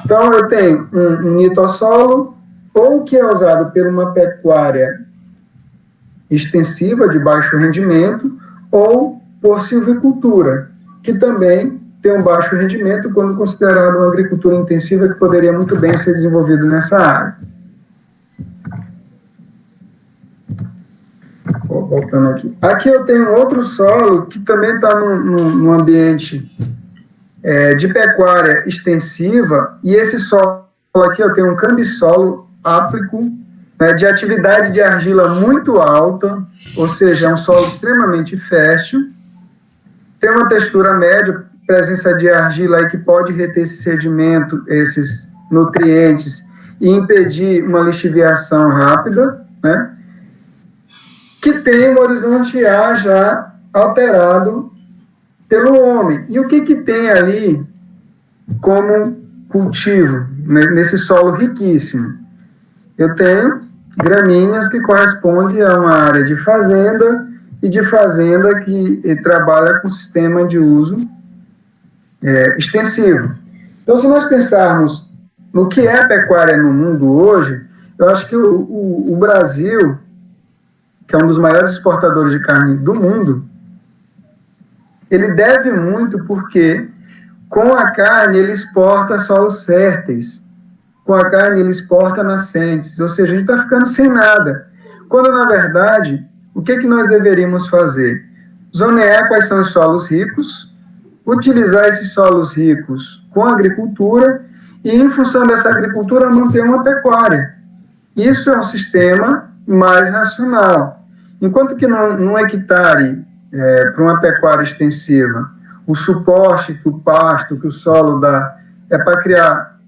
Então, eu tenho um nitossolo, ou que é usado por uma pecuária extensiva de baixo rendimento, ou por silvicultura, que também tem um baixo rendimento quando considerado uma agricultura intensiva que poderia muito bem ser desenvolvida nessa área. Voltando aqui. Aqui eu tenho outro solo que também está num ambiente de pecuária extensiva, e esse solo aqui eu tenho um cambissolo áprico, né, de atividade de argila muito alta, ou seja, é um solo extremamente fértil, tem uma textura média, presença de argila aí que pode reter esse sedimento, esses nutrientes, e impedir uma lixiviação rápida, né? Que tem um horizonte A já alterado pelo homem. E o que tem ali como cultivo, nesse solo riquíssimo? Eu tenho gramíneas que correspondem a uma área de fazenda, e de fazenda que trabalha com sistema de uso extensivo. Então, se nós pensarmos no que é pecuária no mundo hoje, eu acho que o Brasil, que é um dos maiores exportadores de carne do mundo, ele deve muito porque com a carne ele exporta solos férteis, com a carne ele exporta nascentes, ou seja, a gente está ficando sem nada. Quando, na verdade, o que nós deveríamos fazer? Zonear quais são os solos ricos, utilizar esses solos ricos com a agricultura e, em função dessa agricultura, manter uma pecuária. Isso é um sistema mais racional. Enquanto que num hectare, para uma pecuária extensiva, o suporte que o pasto, que o solo dá, é para criar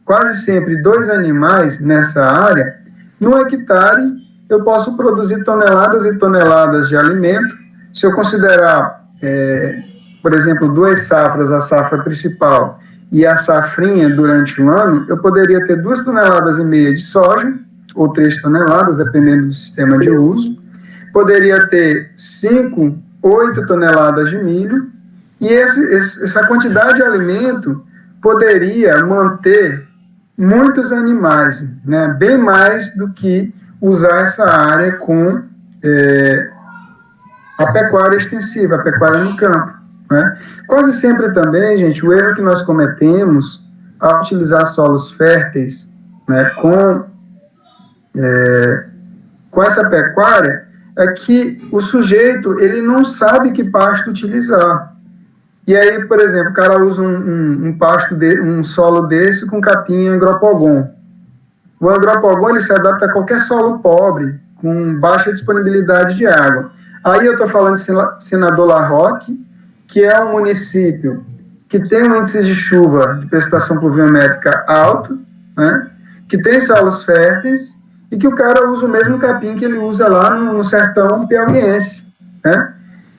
quase sempre 2 animais nessa área, num hectare eu posso produzir toneladas e toneladas de alimento. Se eu considerar, por exemplo, 2 safras, a safra principal e a safrinha durante o ano, eu poderia ter 2,5 toneladas de soja, ou 3 toneladas, dependendo do sistema de uso. Poderia ter 5, 8 toneladas de milho, e essa quantidade de alimento poderia manter muitos animais, né, bem mais do que usar essa área com a pecuária extensiva, a pecuária no campo. Né? Quase sempre também, gente, o erro que nós cometemos ao utilizar solos férteis, né, com essa pecuária é que o sujeito ele não sabe que pasto utilizar. E aí, por exemplo, o cara usa um solo desse com capim agropogon. O agropogon ele se adapta a qualquer solo pobre, com baixa disponibilidade de água. Aí eu estou falando de Senador La Roque, que é um município que tem um índice de chuva de precipitação pluviométrica alto, né, que tem solos férteis, e que o cara usa o mesmo capim que ele usa lá no sertão piauiense. Né?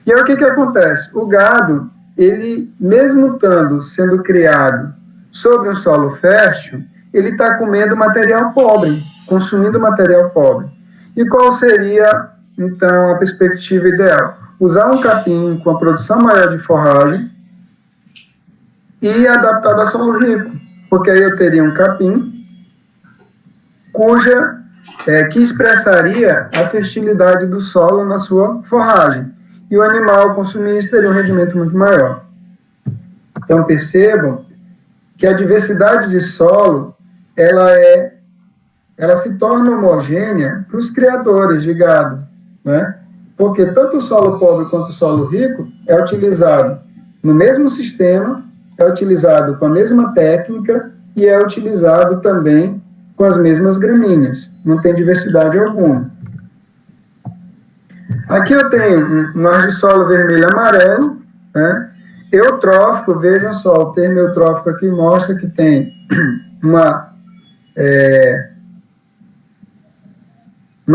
E aí o que acontece? O gado, ele, mesmo sendo criado sobre um solo fértil, ele está comendo material pobre, consumindo material pobre. E qual seria, então, a perspectiva ideal? Usar um capim com a produção maior de forragem e adaptado a solo rico, porque aí eu teria um capim que expressaria a fertilidade do solo na sua forragem. E o animal consumir isso teria um rendimento muito maior. Então, percebam que a diversidade de solo, ela se torna homogênea para os criadores de gado, né? Porque tanto o solo pobre quanto o solo rico é utilizado no mesmo sistema, é utilizado com a mesma técnica e é utilizado também com as mesmas gramíneas. Não tem diversidade alguma. Aqui eu tenho um ar de solo vermelho e amarelo, né? Eutrófico, vejam só, o termo eutrófico aqui mostra que tem uma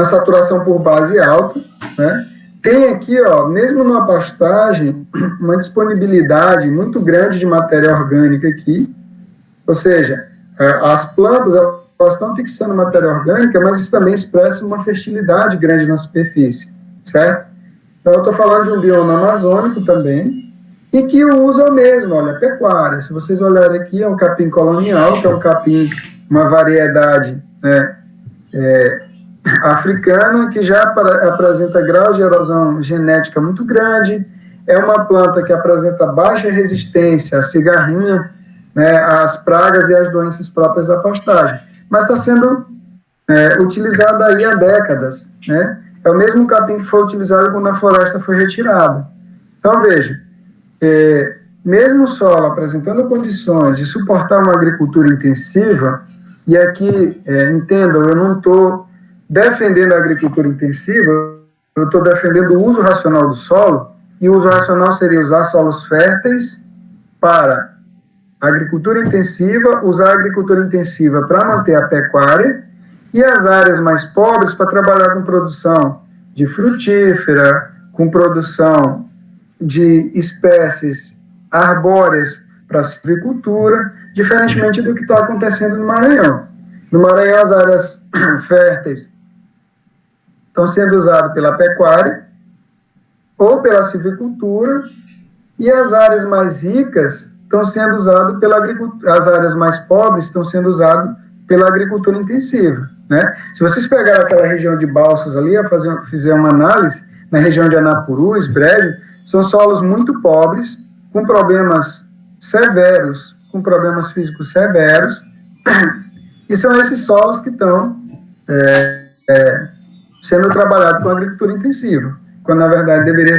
saturação por base alta, né? Tem aqui, ó, mesmo numa pastagem, uma disponibilidade muito grande de matéria orgânica aqui, ou seja, as plantas elas estão fixando matéria orgânica, mas isso também expressa uma fertilidade grande na superfície, certo? Então, eu estou falando de um bioma amazônico também, e que o uso é o mesmo, olha, pecuária. Se vocês olharem aqui, é um capim colonial, que é um capim, uma variedade, né, africana, que já apresenta grau de erosão genética muito grande, é uma planta que apresenta baixa resistência à cigarrinha, né, às pragas e às doenças próprias da pastagem, mas está sendo utilizada aí há décadas, né? É o mesmo capim que foi utilizado quando a floresta foi retirada. Então, veja, mesmo o solo apresentando condições de suportar uma agricultura intensiva, e aqui, entendam, eu não estou defendendo a agricultura intensiva, eu estou defendendo o uso racional do solo, e o uso racional seria usar solos férteis para agricultura intensiva, usar a agricultura intensiva para manter a pecuária, e as áreas mais pobres para trabalhar com produção de frutífera, com produção de espécies arbóreas para a silvicultura, diferentemente do que está acontecendo no Maranhão. No Maranhão, as áreas férteis estão sendo usadas pela pecuária ou pela silvicultura, e as áreas mais ricas estão sendo usadas pela agricultura, as áreas mais pobres estão sendo usadas pela agricultura intensiva, né? Se vocês pegarem aquela região de Balsas ali, fizer uma análise, na região de Anapurus, Brejo, são solos muito pobres, com problemas severos, com problemas físicos severos, e são esses solos que estão sendo trabalhados com agricultura intensiva, quando na verdade deveria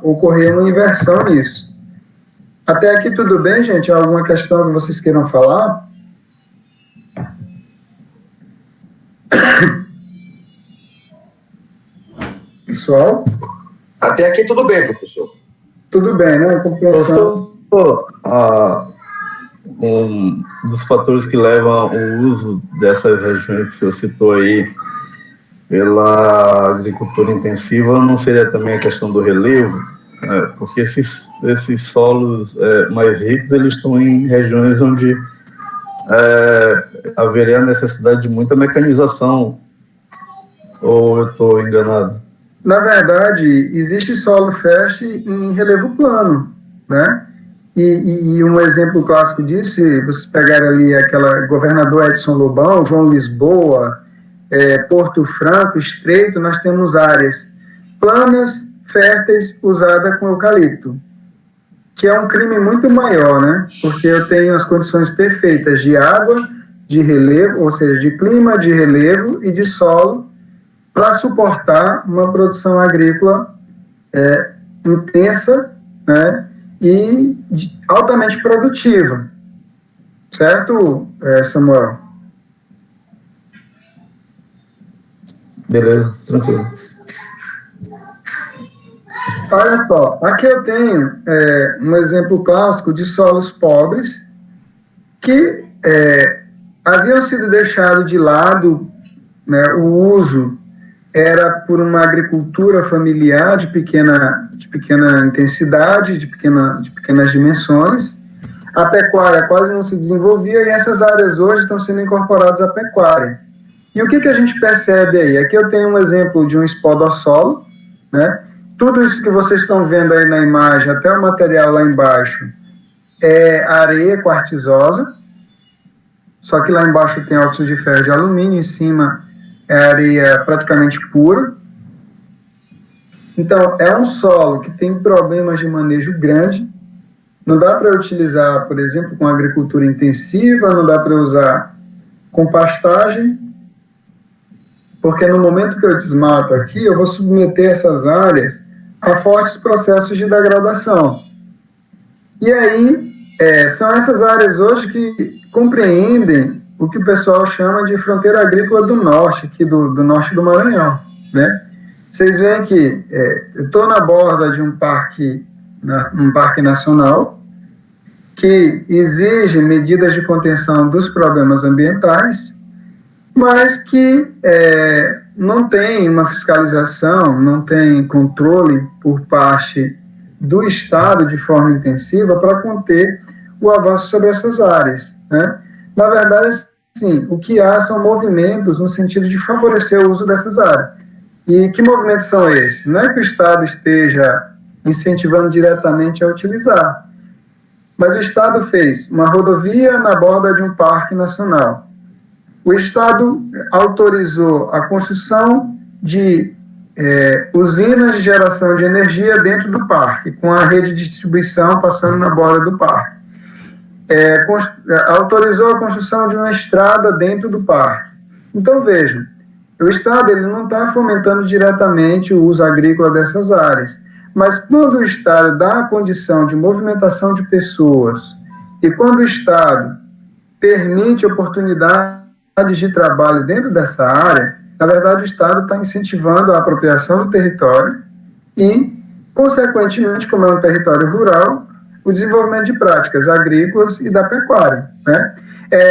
ocorrer uma inversão nisso. Até aqui tudo bem, gente? Alguma questão que vocês queiram falar? Pessoal? Até aqui tudo bem, professor. Tudo bem, né? Compreensão. Um dos fatores que levam o uso dessas regiões que o senhor citou aí pela agricultura intensiva não seria também a questão do relevo? Porque esses solos mais ricos, eles estão em regiões onde haveria a necessidade de muita mecanização, ou eu estou enganado? Na verdade, existe solo fértil em relevo plano, né? E um exemplo clássico disso, se vocês pegarem ali aquela governador Edson Lobão, João Lisboa, Porto Franco, Estreito, nós temos áreas planas, férteis, usadas com eucalipto, que é um crime muito maior, né? Porque eu tenho as condições perfeitas de água, de relevo, ou seja, de clima, de relevo e de solo, para suportar uma produção agrícola intensa, né? E altamente produtiva. Certo, Samuel? Beleza, tranquilo. Olha só, aqui eu tenho um exemplo clássico de solos pobres que haviam sido deixados de lado, né, o uso era por uma agricultura familiar de pequena intensidade, de pequenas dimensões. A pecuária quase não se desenvolvia e essas áreas hoje estão sendo incorporadas à pecuária. E o que a gente percebe aí? Aqui eu tenho um exemplo de um espodossolo, né? Tudo isso que vocês estão vendo aí na imagem, até o material lá embaixo, é areia quartzosa, só que lá embaixo tem óxido de ferro e de alumínio, em cima é areia praticamente pura. Então, é um solo que tem problemas de manejo grande, não dá para utilizar, por exemplo, com agricultura intensiva, não dá para usar com pastagem, porque no momento que eu desmato aqui, eu vou submeter essas áreas a fortes processos de degradação. E aí, são essas áreas hoje que compreendem o que o pessoal chama de fronteira agrícola do norte, aqui do norte do Maranhão, né? Vocês veem que eu estou na borda de um parque nacional que exige medidas de contenção dos problemas ambientais, mas que não tem uma fiscalização, não tem controle por parte do Estado de forma intensiva para conter o avanço sobre essas áreas, né? Na verdade, sim, o que há são movimentos no sentido de favorecer o uso dessas áreas. E que movimentos são esses? Não é que o Estado esteja incentivando diretamente a utilizar, mas o Estado fez uma rodovia na borda de um parque nacional. O Estado autorizou a construção de usinas de geração de energia dentro do parque, com a rede de distribuição passando na borda do parque. Autorizou a construção de uma estrada dentro do parque. Então, vejam, o Estado ele não está fomentando diretamente o uso agrícola dessas áreas, mas quando o Estado dá a condição de movimentação de pessoas e quando o Estado permite oportunidades de trabalho dentro dessa área, na verdade o Estado está incentivando a apropriação do território e, consequentemente, como é um território rural, o desenvolvimento de práticas agrícolas e da pecuária, né?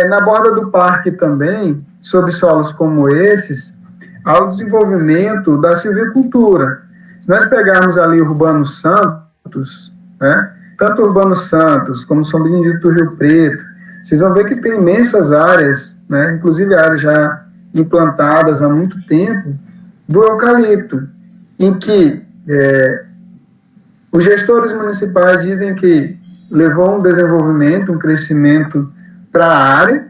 Na borda do parque também, sobre solos como esses, há o desenvolvimento da silvicultura. Se nós pegarmos ali Urbano Santos, né, tanto Urbano Santos como São Benedito do Rio Preto, vocês vão ver que tem imensas áreas, né, inclusive áreas já implantadas há muito tempo, do eucalipto, em que os gestores municipais dizem que levou um desenvolvimento, um crescimento para a área,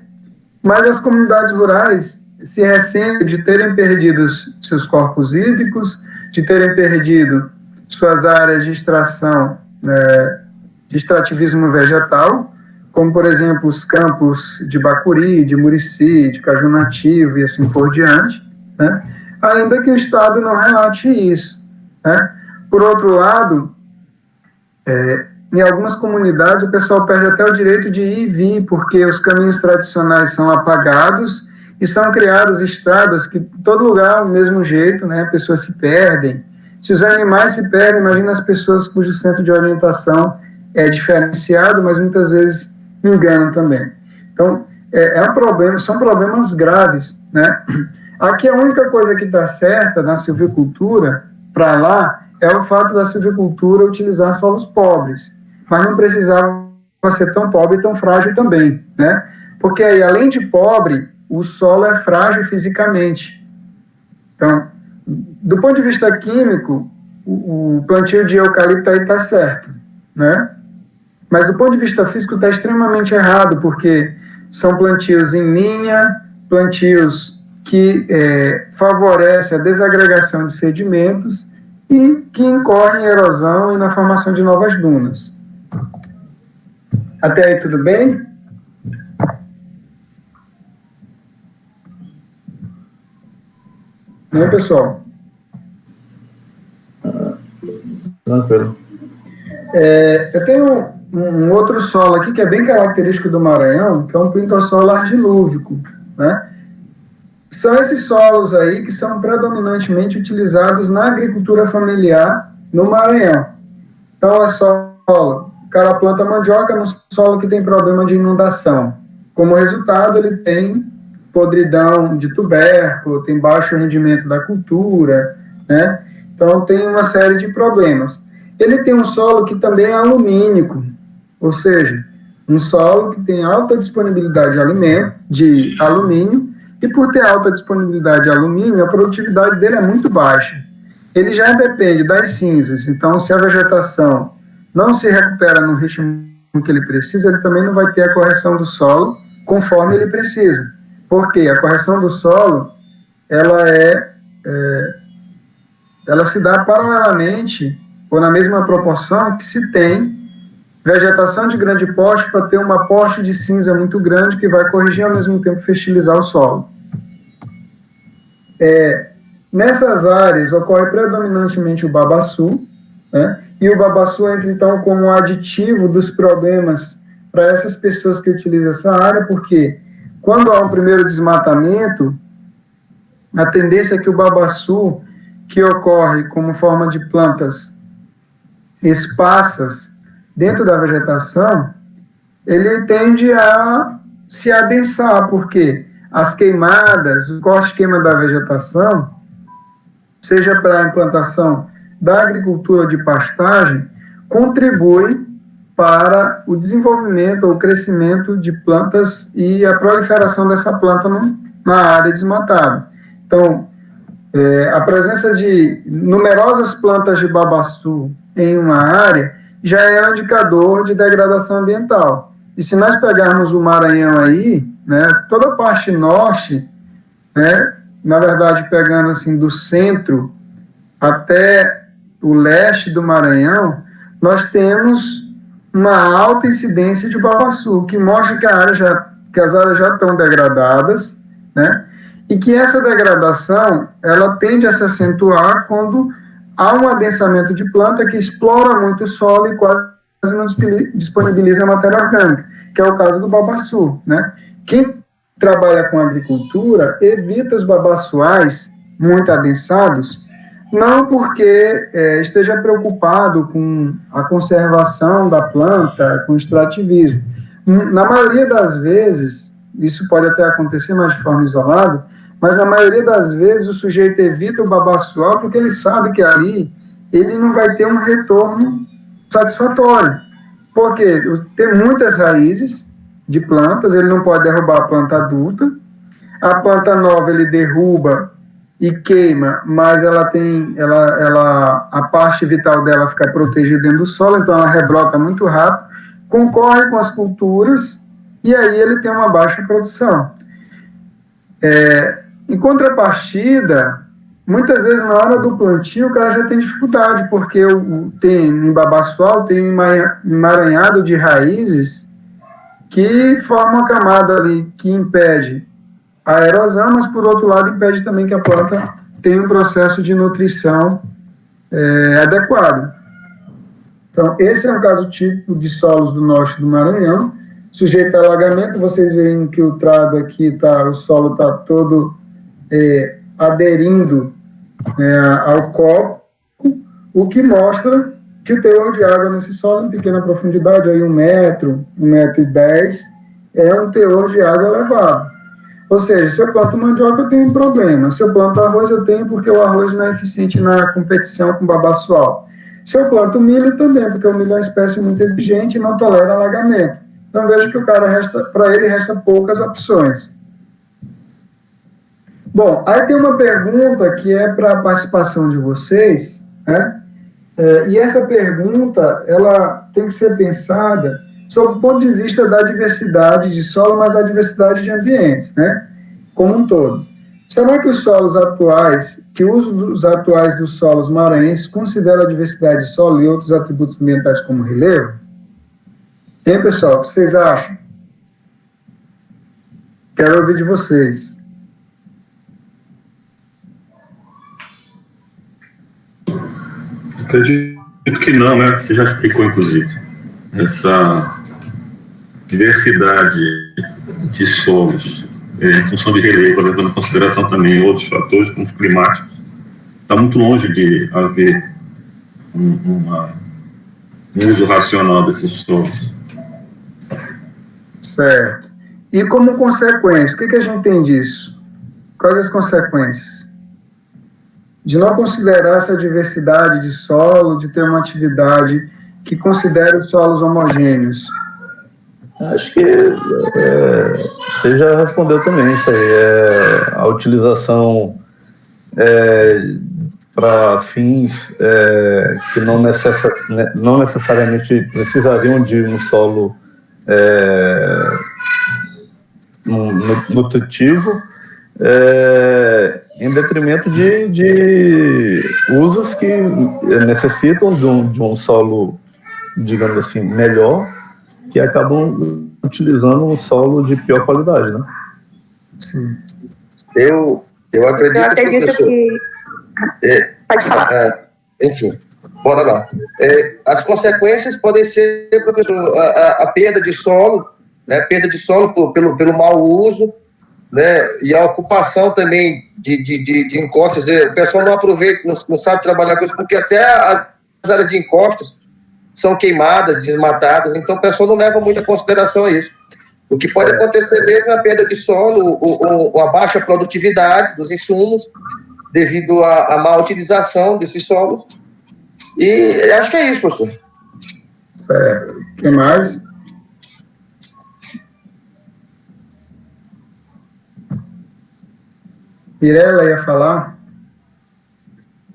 mas as comunidades rurais se ressentem de terem perdido seus corpos hídricos, de terem perdido suas áreas de extração, de extrativismo vegetal, como, por exemplo, os campos de Bacuri, de Murici, de Caju Nativo e assim por diante, né? Ainda que o Estado não relate isso, né? Por outro lado, em algumas comunidades o pessoal perde até o direito de ir e vir, porque os caminhos tradicionais são apagados e são criadas estradas que em todo lugar o mesmo jeito, né? Pessoas se perdem. Se os animais se perdem, imagina as pessoas cujo centro de orientação é diferenciado, mas muitas vezes enganam também. Então, um problema, são problemas graves, né? Aqui a única coisa que está certa na silvicultura, para lá, é o fato da silvicultura utilizar solos pobres, mas não precisava ser tão pobre e tão frágil também, né? Porque aí, além de pobre, o solo é frágil fisicamente. Então, do ponto de vista químico, o plantio de eucalipto aí está certo, né? Mas do ponto de vista físico está extremamente errado, porque são plantios em linha, plantios que favorecem a desagregação de sedimentos e que incorrem em erosão e na formação de novas dunas. Até aí tudo bem? Né, pessoal? Tranquilo. Eu tenho um outro solo aqui que é bem característico do Maranhão, que é um pintossolo argilúvico, né? São esses solos aí que são predominantemente utilizados na agricultura familiar no Maranhão. Então, é solo, o cara planta mandioca no solo que tem problema de inundação. Como resultado, ele tem podridão de tubérculo, tem baixo rendimento da cultura, né? Então, tem uma série de problemas. Ele tem um solo que também é alumínico, ou seja, um solo que tem alta disponibilidade de alumínio, e por ter alta disponibilidade de alumínio, a produtividade dele é muito baixa. Ele já depende das cinzas, então se a vegetação não se recupera no ritmo que ele precisa, ele também não vai ter a correção do solo conforme ele precisa. Porque a correção do solo, ela se dá paralelamente, ou na mesma proporção que se tem vegetação de grande porte para ter uma porte de cinza muito grande que vai corrigir ao mesmo tempo fertilizar o solo. Nessas áreas ocorre predominantemente o babaçu, né? E o babaçu entra então como um aditivo dos problemas para essas pessoas que utilizam essa área, porque quando há um primeiro desmatamento, a tendência é que o babaçu, que ocorre como forma de plantas esparsas dentro da vegetação, ele tende a se adensar, porque as queimadas, o corte-queima da vegetação, seja para a implantação da agricultura de pastagem, contribui para o desenvolvimento ou crescimento de plantas e a proliferação dessa planta na área desmatada. Então, a presença de numerosas plantas de babaçu em uma área já é um indicador de degradação ambiental. E se nós pegarmos o Maranhão aí, né, toda a parte norte, né, na verdade pegando assim do centro até o leste do Maranhão, nós temos uma alta incidência de babaçu, que mostra que as áreas já estão degradadas, né, e que essa degradação ela tende a se acentuar quando há um adensamento de planta que explora muito o solo e quase não disponibiliza a matéria orgânica, que é o caso do babaçu, né? Quem trabalha com agricultura evita os babaçuais muito adensados, não porque esteja preocupado com a conservação da planta, com o extrativismo. Na maioria das vezes, isso pode até acontecer, mas de forma isolada, mas na maioria das vezes o sujeito evita o babaçual porque ele sabe que ali ele não vai ter um retorno satisfatório. Porque tem muitas raízes de plantas, ele não pode derrubar a planta adulta, a planta nova ele derruba e queima, mas a parte vital dela fica protegida dentro do solo, então ela rebrota muito rápido, concorre com as culturas e aí ele tem uma baixa produção. Em contrapartida, muitas vezes na hora do plantio o cara já tem dificuldade, porque em babaçual tem um emaranhado de raízes que formam uma camada ali que impede a erosão, mas por outro lado impede também que a planta tenha um processo de nutrição adequado. Então, esse é um caso típico de solos do norte do Maranhão, sujeito a alagamento. Vocês veem que o trado aqui o solo está todo aderindo ao copo, o que mostra que o teor de água nesse solo em pequena profundidade, aí 1 metro, 1,10 m, é um teor de água elevado. Ou seja, se eu planto mandioca, eu tenho um problema. Se eu planto arroz, eu tenho porque o arroz não é eficiente na competição com o babaçual. Se eu planto milho, também, porque o milho é uma espécie muito exigente e não tolera alagamento. Então, vejo que o cara para ele resta poucas opções. Bom, aí tem uma pergunta que é para a participação de vocês, né? E essa pergunta, ela tem que ser pensada sob o ponto de vista da diversidade de solo, mas da diversidade de ambientes, né? Como um todo. Será que os solos atuais, que o uso dos atuais dos solos maranhenses considera a diversidade de solo e outros atributos ambientais como relevo? Hein, pessoal, o que vocês acham? Quero ouvir de vocês. Acredito que não, né? Você já explicou, inclusive. Essa diversidade de solos, em função de relevo, levando em consideração também outros fatores, como os climáticos, está muito longe de haver um uso racional desses solos. Certo. E como consequência, o que a gente tem disso? Quais as consequências? De não considerar essa diversidade de solo, de ter uma atividade que considere os solos homogêneos? Acho que você já respondeu também isso aí. A utilização para fins que não necessariamente precisariam de um solo nutritivo, em detrimento de usos que necessitam de um solo, digamos assim, melhor, que acabam utilizando um solo de pior qualidade, né? Sim. Eu acredito que... Pode falar. Enfim, bora lá. As consequências podem ser, professor, a perda de solo, né? Perda de solo pelo mau uso, né? E a ocupação também de encostas. O pessoal não aproveita, não sabe trabalhar com isso, porque até as áreas de encostas são queimadas, desmatadas, então o pessoal não leva muito em consideração isso. O que pode acontecer mesmo é a perda de solo, ou a baixa produtividade dos insumos, devido à má utilização desses solos. E acho que é isso, professor. Certo. O que mais? Mirela ia falar?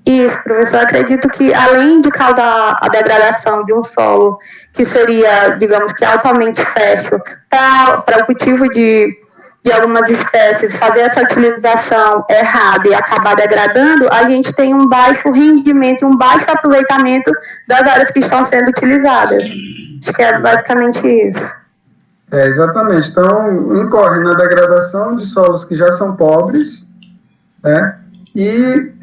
Isso, professor. Acredito que, além de causar a degradação de um solo, que seria, digamos que, altamente fértil para o cultivo de algumas espécies, fazer essa utilização errada e acabar degradando, a gente tem um baixo rendimento, um baixo aproveitamento das áreas que estão sendo utilizadas. Acho que é basicamente isso. Exatamente. Então, incorre na degradação de solos que já são pobres, né? E,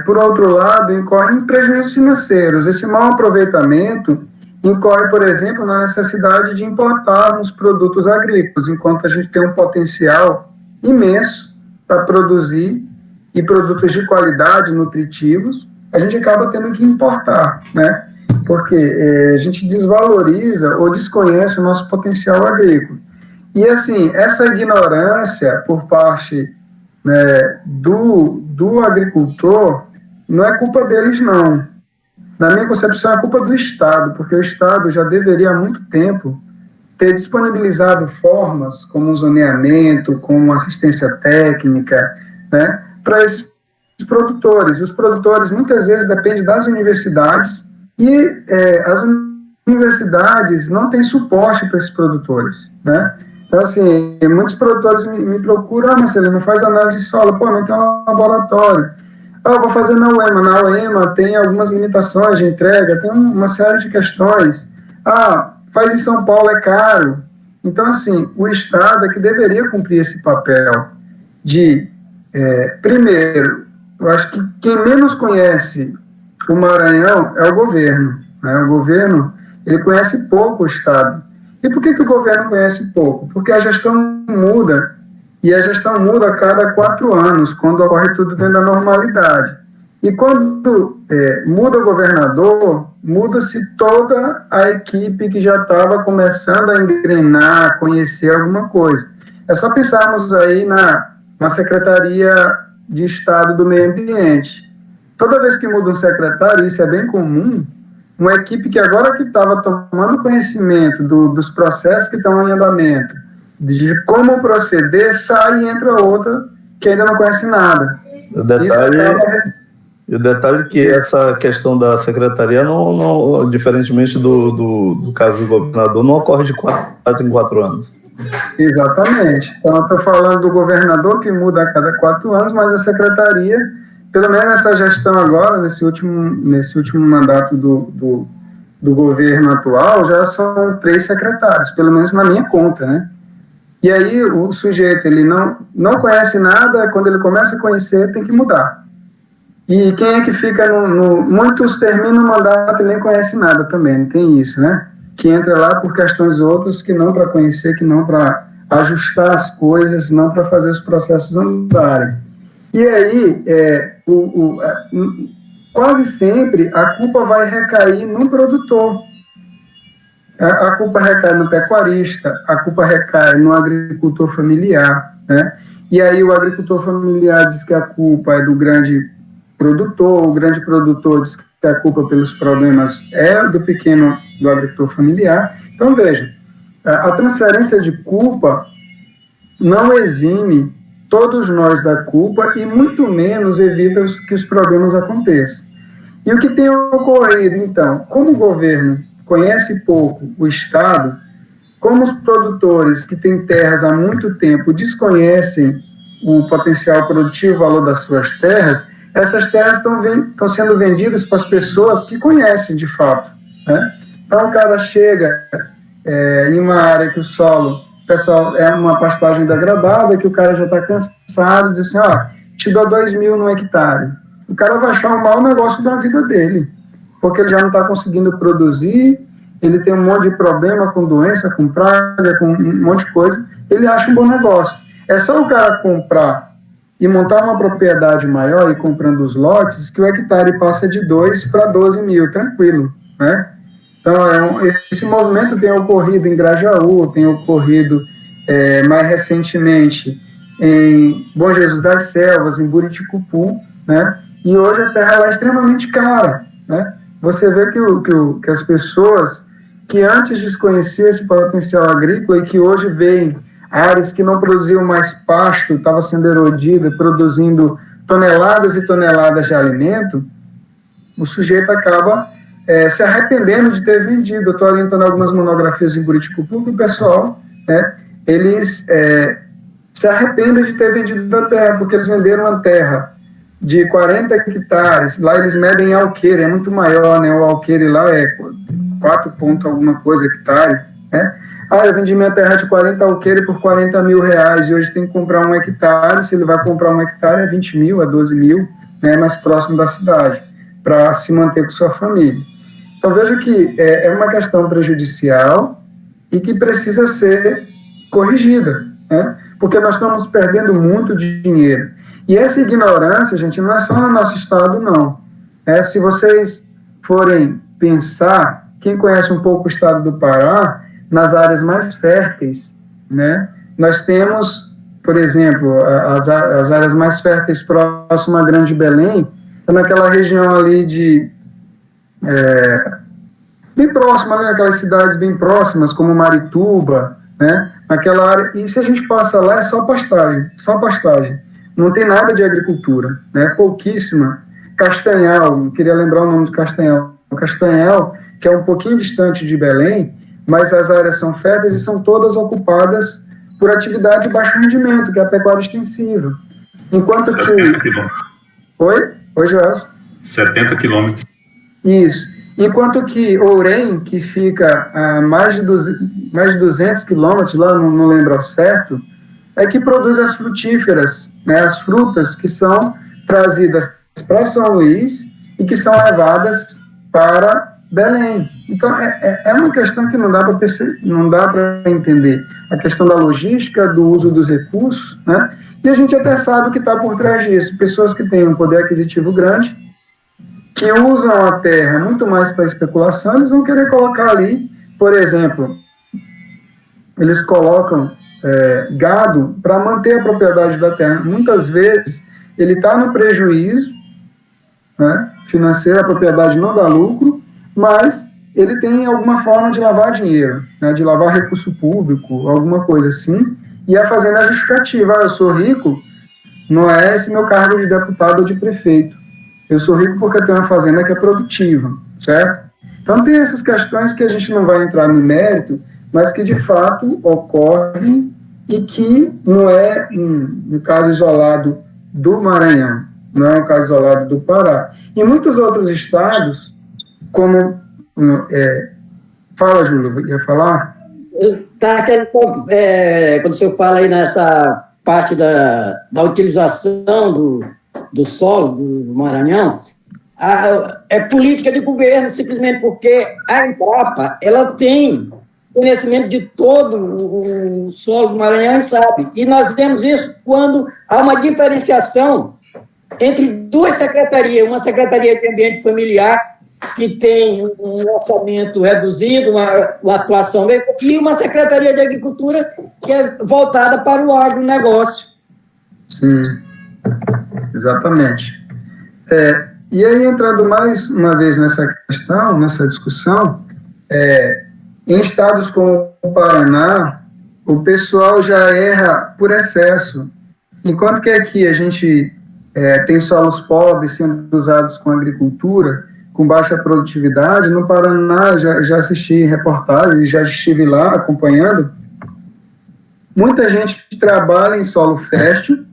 por outro lado, incorre em prejuízos financeiros. Esse mau aproveitamento incorre, por exemplo, na necessidade de importarmos produtos agrícolas, enquanto a gente tem um potencial imenso para produzir e produtos de qualidade, nutritivos, a gente acaba tendo que importar, né? Porque a gente desvaloriza ou desconhece o nosso potencial agrícola. E, assim, essa ignorância por parte, né, do agricultor não é culpa deles, não. Na minha concepção, é culpa do Estado, porque o Estado já deveria, há muito tempo, ter disponibilizado formas como zoneamento, como assistência técnica, né, para esses produtores. Os produtores, muitas vezes, dependem das universidades e as universidades não têm suporte para esses produtores, né? Então, assim, muitos produtores me procuram, mas ele não faz análise de solo, não tem um laboratório. Eu vou fazer na UEMA. Na UEMA tem algumas limitações de entrega, tem uma série de questões. Faz em São Paulo, é caro. Então, assim, o Estado é que deveria cumprir esse papel de, primeiro, eu acho que quem menos conhece o Maranhão é o governo, né? O governo, ele conhece pouco o Estado. E por que o governo conhece pouco? Porque a gestão muda. E a gestão muda a cada 4 anos, quando ocorre tudo dentro da normalidade. E quando muda o governador, muda-se toda a equipe que já estava começando a engrenar, a conhecer alguma coisa. É só pensarmos aí na Secretaria de Estado do Meio Ambiente. Toda vez que muda um secretário, isso é bem comum, uma equipe que agora que estava tomando conhecimento dos processos que estão em andamento, de como proceder, sai e entra outra que ainda não conhece nada. O detalhe é que essa questão da secretaria, não, diferentemente do caso do governador, não ocorre de 4 em 4 anos. Exatamente. Então, eu estou falando do governador, que muda a cada 4 anos, mas a secretaria, pelo menos nessa gestão agora, nesse último mandato do governo atual, já são 3 secretários, pelo menos na minha conta, né? E aí o sujeito, ele não conhece nada, quando ele começa a conhecer, tem que mudar. E quem é que fica muitos terminam o mandato e nem conhece nada também, não tem isso, né? Que entra lá por questões outras, que não para conhecer, que não para ajustar as coisas, não para fazer os processos andarem. E aí, quase sempre, a culpa vai recair no produtor. A culpa recai no pecuarista, a culpa recai no agricultor familiar, né? E aí o agricultor familiar diz que a culpa é do grande produtor, o grande produtor diz que a culpa pelos problemas é do agricultor familiar. Então, vejam, a transferência de culpa não exime todos nós da culpa e muito menos evita que os problemas aconteçam. E o que tem ocorrido, então, como o governo conhece pouco o Estado, como os produtores que têm terras há muito tempo desconhecem o potencial produtivo, o valor das suas terras, essas terras estão sendo vendidas para as pessoas que conhecem de fato, né? Então o cara chega em uma área que o solo, pessoal, é uma pastagem degradada, que o cara já está cansado, diz assim, te dou 2.000 no hectare. O cara vai achar um mau negócio da vida dele, porque ele já não está conseguindo produzir, ele tem um monte de problema com doença, com praga, com um monte de coisa, ele acha um bom negócio. É só o cara comprar e montar uma propriedade maior e comprando os lotes, que o hectare passa de 2 para 12.000, tranquilo, né? Então, esse movimento tem ocorrido em Grajaú, tem ocorrido mais recentemente em Bom Jesus das Selvas, em Buriticupu, né? E hoje a terra lá é extremamente cara, né? Você vê que as pessoas que antes desconheciam esse potencial agrícola e que hoje veem áreas que não produziam mais pasto, estava sendo erodida, produzindo toneladas e toneladas de alimento, o sujeito acaba se arrependendo de ter vendido. Eu estou orientando algumas monografias em Buriticupu, que o pessoal, eles se arrependem de ter vendido a terra, porque eles venderam uma terra de 40 hectares, lá eles medem alqueire, é muito maior, né? O alqueire lá é 4 ponto alguma coisa hectare, né? Eu vendi minha terra de 40 alqueire por R$40.000, e hoje tem que comprar um hectare, se ele vai comprar um hectare é 20.000, é 12.000, né? Mais próximo da cidade, para se manter com sua família. Então veja que é uma questão prejudicial e que precisa ser corrigida, né? Porque nós estamos perdendo muito dinheiro. E essa ignorância, gente, não é só no nosso estado, não. Se vocês forem pensar, quem conhece um pouco o estado do Pará, nas áreas mais férteis, né, nós temos, por exemplo, as áreas mais férteis próximas à Grande Belém, naquela região ali bem próxima, né, aquelas cidades bem próximas, como Marituba, né, naquela área, e se a gente passa lá, é só pastagem. Não tem nada de agricultura, né? Pouquíssima. Castanhal, queria lembrar o nome de Castanhal. Castanhal, que é um pouquinho distante de Belém, mas as áreas são férteis e são todas ocupadas por atividade de baixo rendimento, que é a pecuária extensiva. Enquanto 70 quilômetros. Oi, Joelson? 70 quilômetros. Isso. Enquanto que Ourém, que fica a mais de 200 quilômetros, lá não lembro ao certo, é que produz as frutíferas, né, as frutas que são trazidas para São Luís e que são levadas para Belém. Então, é uma questão que não dá para entender. A questão da logística, do uso dos recursos, né, e a gente até sabe o que está por trás disso. Pessoas que têm um poder aquisitivo grande, que usam a terra muito mais para especulação, eles vão querer colocar ali, por exemplo, eles colocam gado para manter a propriedade da terra. Muitas vezes ele está no prejuízo, né, financeiro, a propriedade não dá lucro, mas ele tem alguma forma de lavar dinheiro, né, de lavar recurso público, alguma coisa assim, e a fazenda é justificativa. Eu sou rico, não é esse meu cargo de deputado ou de prefeito. Eu sou rico porque eu tenho uma fazenda que é produtiva, certo? Então tem essas questões que a gente não vai entrar no mérito, mas que de fato ocorrem e que não é um caso isolado do Maranhão, não é um caso isolado do Pará. Em muitos outros estados, como... fala, Júlio, ia falar? Quando o senhor fala aí nessa parte da utilização do solo do Maranhão, é política de governo, simplesmente porque a Embrapa, ela tem conhecimento de todo o solo do Maranhão, sabe? E nós vemos isso quando há uma diferenciação entre duas secretarias, uma secretaria de ambiente familiar, que tem um orçamento reduzido, uma atuação, e uma secretaria de agricultura que é voltada para o agronegócio. Sim, exatamente. E aí, entrando mais uma vez nessa questão, nessa discussão, em estados como o Paraná, o pessoal já erra por excesso, enquanto que aqui a gente tem solos pobres sendo usados com agricultura, com baixa produtividade. No Paraná, já assisti reportagens, já estive lá acompanhando, muita gente trabalha em solo fértil,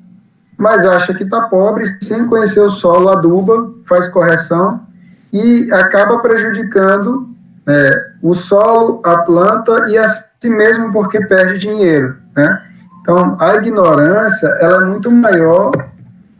mas acha que está pobre, sem conhecer o solo, aduba, faz correção e acaba prejudicando o solo, a planta e a si mesmo, porque perde dinheiro, né? Então, a ignorância ela é muito maior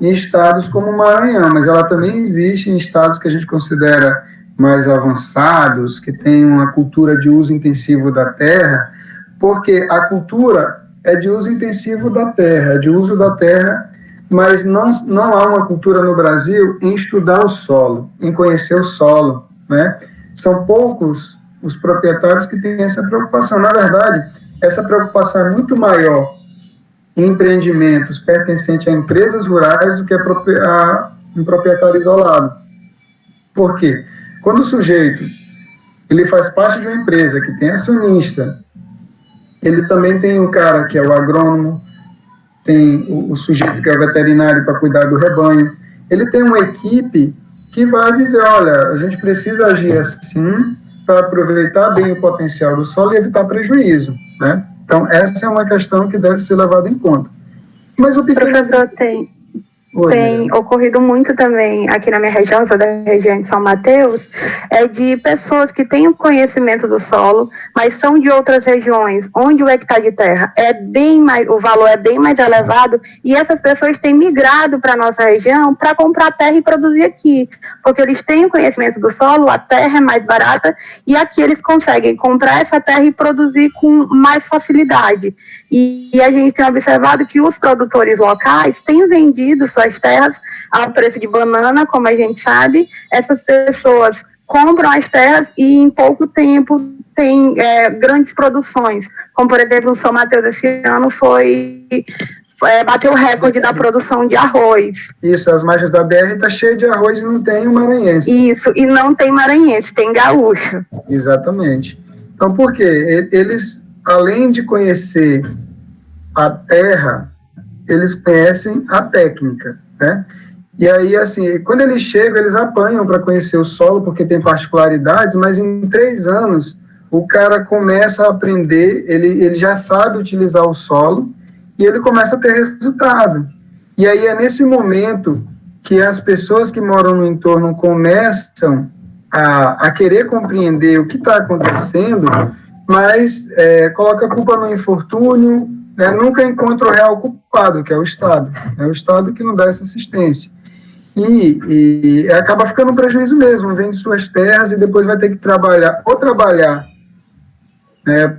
em estados como o Maranhão, mas ela também existe em estados que a gente considera mais avançados, que tem uma cultura de uso intensivo da terra, porque a cultura é de uso intensivo da terra, é de uso da terra, mas não há uma cultura no Brasil em estudar o solo, em conhecer o solo, né? São poucos os proprietários que têm essa preocupação. Na verdade, essa preocupação é muito maior em empreendimentos pertencentes a empresas rurais do que a um proprietário isolado. Por quê? Quando o sujeito ele faz parte de uma empresa que tem acionista, ele também tem um cara que é o agrônomo, tem o sujeito que é o veterinário para cuidar do rebanho, ele tem uma equipe que vai dizer, olha, a gente precisa agir assim para aproveitar bem o potencial do solo e evitar prejuízo, né? Então, essa é uma questão que deve ser levada em conta. Mas o pequeno... Professor, tem ocorrido muito também aqui na minha região, sou da região de São Mateus, de pessoas que têm o conhecimento do solo, mas são de outras regiões, onde o hectare de terra o valor é bem mais elevado, e essas pessoas têm migrado para a nossa região para comprar terra e produzir aqui, porque eles têm o conhecimento do solo, a terra é mais barata, e aqui eles conseguem comprar essa terra e produzir com mais facilidade. E a gente tem observado que os produtores locais têm vendido suas terras ao preço de banana, como a gente sabe. Essas pessoas compram as terras e em pouco tempo tem grandes produções. Como, por exemplo, o São Mateus esse ano bateu o recorde da produção de arroz. Isso, as margens da BR está cheia de arroz e não tem o maranhense. Isso, e não tem maranhense, tem gaúcho. Exatamente. Então, por quê? Eles, além de conhecer a terra, eles conhecem a técnica, né? E aí, assim, quando eles chegam, eles apanham para conhecer o solo, porque tem particularidades, mas em 3 anos, o cara começa a aprender, ele já sabe utilizar o solo, e ele começa a ter resultado. E aí é nesse momento que as pessoas que moram no entorno começam a querer compreender o que está acontecendo, mas coloca a culpa no infortúnio, nunca encontra o real culpado, que é o Estado. É o Estado que não dá essa assistência. E acaba ficando um prejuízo mesmo, vende suas terras e depois vai ter que trabalhar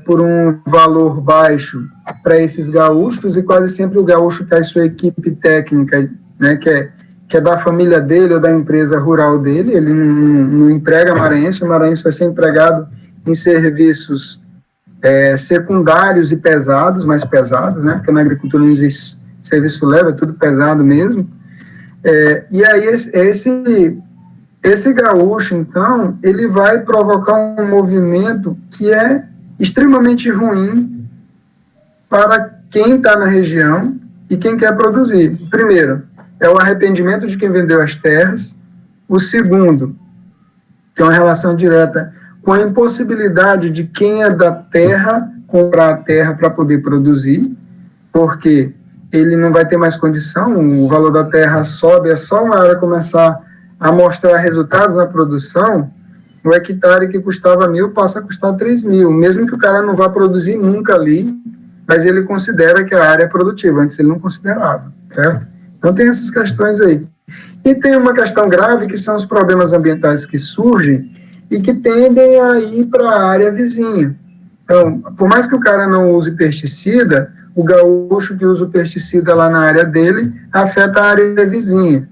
por um valor baixo para esses gaúchos, e quase sempre o gaúcho tem a sua equipe técnica, né, que é da família dele ou da empresa rural dele, ele não emprega maranhense, o maranhense vai ser empregado em serviços secundários e pesados, mais pesados, né? Porque na agricultura não existe serviço leve, é tudo pesado mesmo. E aí esse gaúcho, então, ele vai provocar um movimento que é extremamente ruim para quem está na região e quem quer produzir. Primeiro, é o arrependimento de quem vendeu as terras. O segundo, tem uma relação direta com a impossibilidade de quem é da terra comprar a terra para poder produzir, porque ele não vai ter mais condição, o valor da terra sobe, é só uma hora começar a mostrar resultados na produção, o hectare que custava 1.000 passa a custar 3.000, mesmo que o cara não vá produzir nunca ali, mas ele considera que a área é produtiva, antes ele não considerava, certo? Então tem essas questões aí. E tem uma questão grave, que são os problemas ambientais que surgem e que tendem a ir para a área vizinha. Então, por mais que o cara não use pesticida, o gaúcho que usa o pesticida lá na área dele afeta a área vizinha.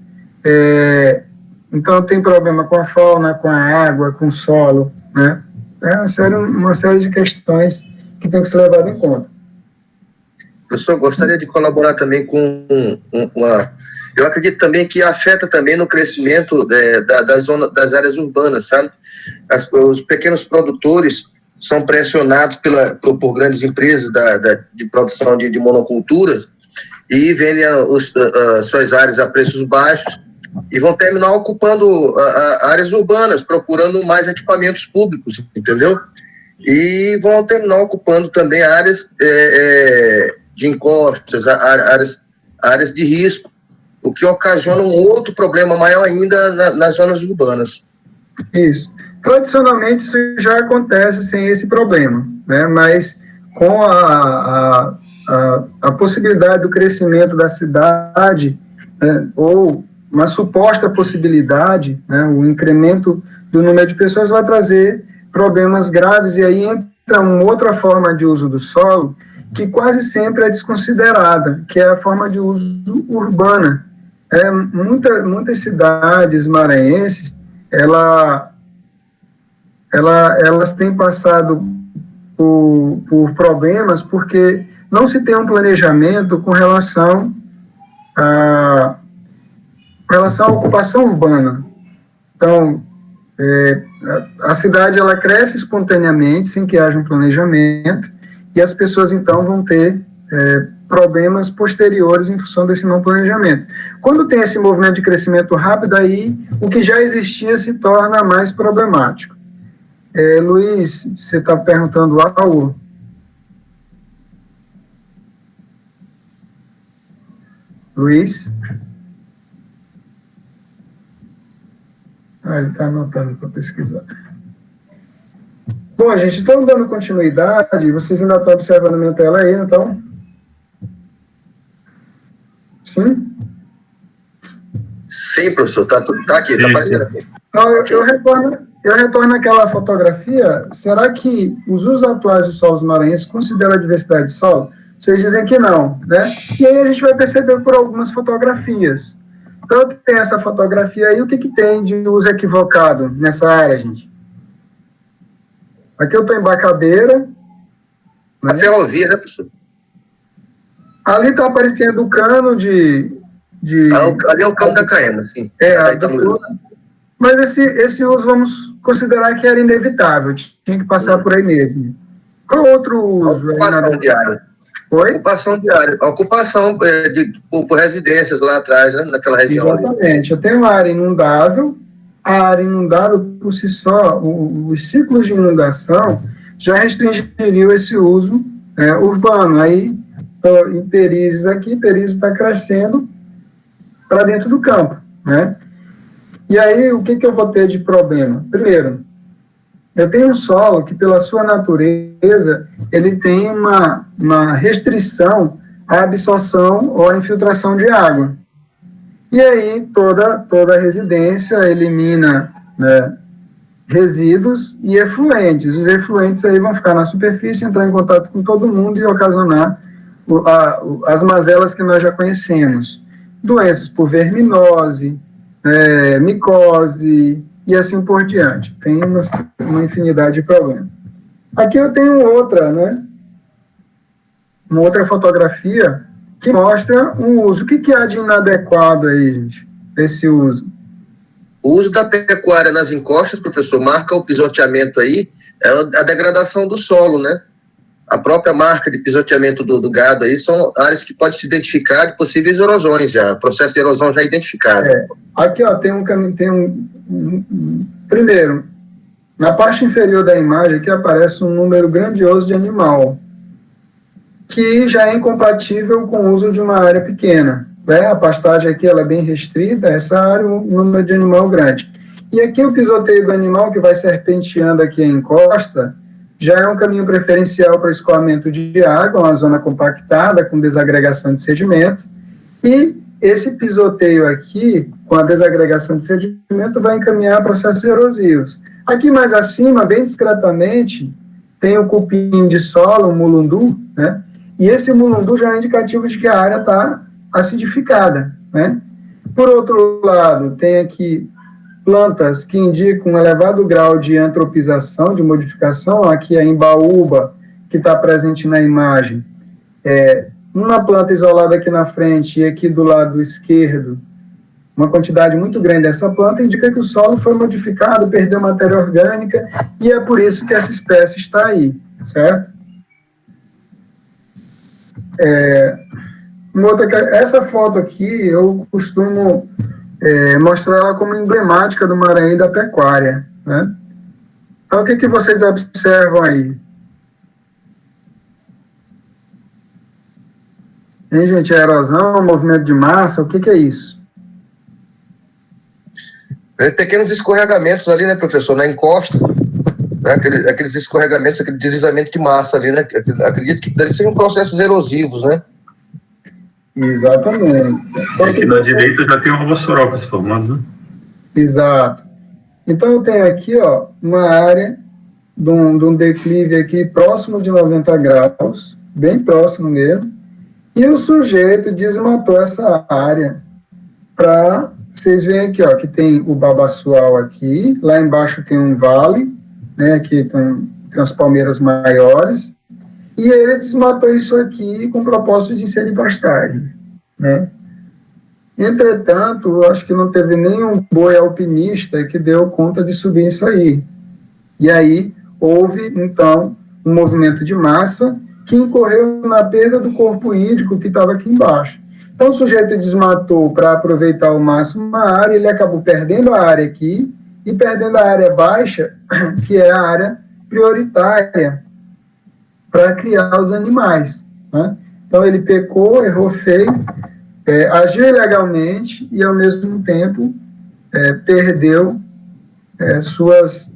Então, tem problema com a fauna, com a água, com o solo, né? É uma série de questões que tem que ser levado em conta. Professor, gostaria de colaborar também com eu acredito também que afeta também no crescimento das áreas urbanas, sabe? Os pequenos produtores são pressionados por grandes empresas de produção de monoculturas e vendem suas áreas a preços baixos e vão terminar ocupando áreas urbanas, procurando mais equipamentos públicos, entendeu? E vão terminar ocupando também áreas de encostas, áreas de risco, o que ocasiona um outro problema maior ainda nas zonas urbanas. Isso. Tradicionalmente, isso já acontece sem esse problema, né? Mas com a possibilidade do crescimento da cidade, né? Ou uma suposta possibilidade, né? O incremento do número de pessoas vai trazer problemas graves, e aí entra uma outra forma de uso do solo, que quase sempre é desconsiderada, que é a forma de uso urbana. Muitas cidades maranhenses, elas têm passado por problemas porque não se tem um planejamento com relação à ocupação urbana. Então, a cidade ela cresce espontaneamente, sem que haja um planejamento, e as pessoas, então, vão ter problemas posteriores em função desse não planejamento. Quando tem esse movimento de crescimento rápido, aí o que já existia se torna mais problemático. Luiz, você está perguntando algo? Luiz? Ele está anotando para pesquisar. Bom, gente, então, dando continuidade, vocês ainda estão observando a minha tela aí, então? Sim? Sim, professor, tá aqui, está aparecendo aqui. Então, eu retorno àquela fotografia. Será que os usos atuais dos solos maranhenses consideram a diversidade de solo? Vocês dizem que não, né? E aí a gente vai perceber por algumas fotografias. Então, tem essa fotografia aí, o que tem de uso equivocado nessa área, gente? Aqui eu estou em Bacabeira. Né? A ferrovia, né, professor? Ali está aparecendo o cano de... Ali é o cano da Caena, sim. Mas esse uso, vamos considerar que era inevitável, tinha que passar por aí mesmo. Qual outro uso? Ocupação diária. Oi? Ocupação diária. Ocupação por residências lá atrás, né, naquela região. Exatamente. Eu tenho uma área inundável. A área inundável, por si só, os ciclos de inundação já restringiriam esse uso urbano. Aí, em Perizes aqui, Perizes está crescendo para dentro do campo, né? E aí, o que eu vou ter de problema? Primeiro, eu tenho um solo que, pela sua natureza, ele tem uma restrição à absorção ou à infiltração de água. E aí, toda residência elimina, né, resíduos e efluentes. Os efluentes aí vão ficar na superfície, entrar em contato com todo mundo e ocasionar as mazelas que nós já conhecemos. Doenças por verminose, micose e assim por diante. Tem uma infinidade de problemas. Aqui eu tenho outra, né? Uma outra fotografia que mostra um uso. O que há de inadequado aí, gente, desse uso? O uso da pecuária nas encostas, professor, marca o pisoteamento aí, é a degradação do solo, né? A própria marca de pisoteamento do gado aí são áreas que pode se identificar de possíveis erosões já, processo de erosão já identificado. Aqui, ó, tem um caminho, primeiro, na parte inferior da imagem aqui aparece um número grandioso de animal, que já é incompatível com o uso de uma área pequena. Né? A pastagem aqui ela é bem restrita, essa área, um número de animal grande. E aqui o pisoteio do animal, que vai serpenteando aqui a encosta, já é um caminho preferencial para escoamento de água, uma zona compactada, com desagregação de sedimento, e esse pisoteio aqui, com a desagregação de sedimento, vai encaminhar processos erosivos. Aqui mais acima, bem discretamente, tem o cupim de solo, o mulundu, né? E esse mulundu já é indicativo de que a área está acidificada, né? Por outro lado, tem aqui plantas que indicam um elevado grau de antropização, de modificação. Aqui a embaúba, que está presente na imagem. Uma planta isolada aqui na frente e aqui do lado esquerdo, uma quantidade muito grande dessa planta, indica que o solo foi modificado, perdeu matéria orgânica, e é por isso que essa espécie está aí, certo? Essa foto aqui, eu costumo mostrar ela como emblemática do Maranhão e da pecuária, né? Então, o que vocês observam aí? Hein, gente? É erosão, movimento de massa, o que é isso? Pequenos escorregamentos ali, né, professor, na encosta, né, aqueles escorregamentos, aquele deslizamento de massa ali, né? Acredito que deve ser processos erosivos, né? Exatamente. Então, aqui na direita já tem uma vossoroca se formando, né? Exato. Então, eu tenho aqui, ó, uma área de um declive aqui próximo de 90 graus, bem próximo mesmo, e o sujeito desmatou essa área para... Vocês veem aqui, ó, que tem o babaçual aqui, lá embaixo tem um vale, né, aqui tem as palmeiras maiores, e ele desmatou isso aqui com o propósito de inserir pastagem, né? Entretanto, eu acho que não teve nenhum boi alpinista que deu conta de subir isso aí. E aí houve, então, um movimento de massa que incorreu na perda do corpo hídrico que estava aqui embaixo. Então, o sujeito desmatou para aproveitar ao máximo a área, ele acabou perdendo a área aqui e perdendo a área baixa, que é a área prioritária para criar os animais, né? Então, ele pecou, errou feio, agiu ilegalmente e, ao mesmo tempo, perdeu suas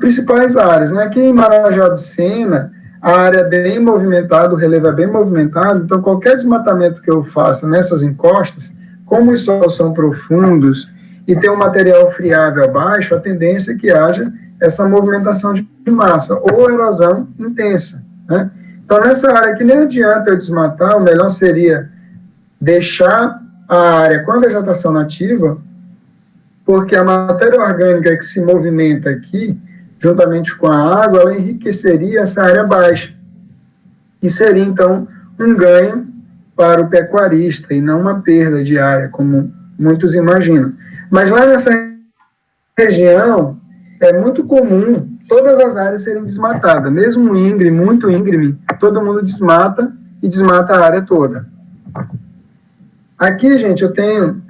principais áreas, né? Aqui em Marajó do Sena, a área é bem movimentada, o relevo é bem movimentado, então qualquer desmatamento que eu faça nessas encostas, como os solos são profundos e tem um material friável abaixo, a tendência é que haja essa movimentação de massa ou erosão intensa, né? Então, nessa área que nem adianta eu desmatar, o melhor seria deixar a área com a vegetação nativa, porque a matéria orgânica que se movimenta aqui, juntamente com a água, ela enriqueceria essa área baixa. E seria, então, um ganho para o pecuarista e não uma perda de área, como muitos imaginam. Mas lá nessa região, é muito comum todas as áreas serem desmatadas. Mesmo íngreme, muito íngreme, todo mundo desmata e desmata a área toda. Aqui, gente, eu tenho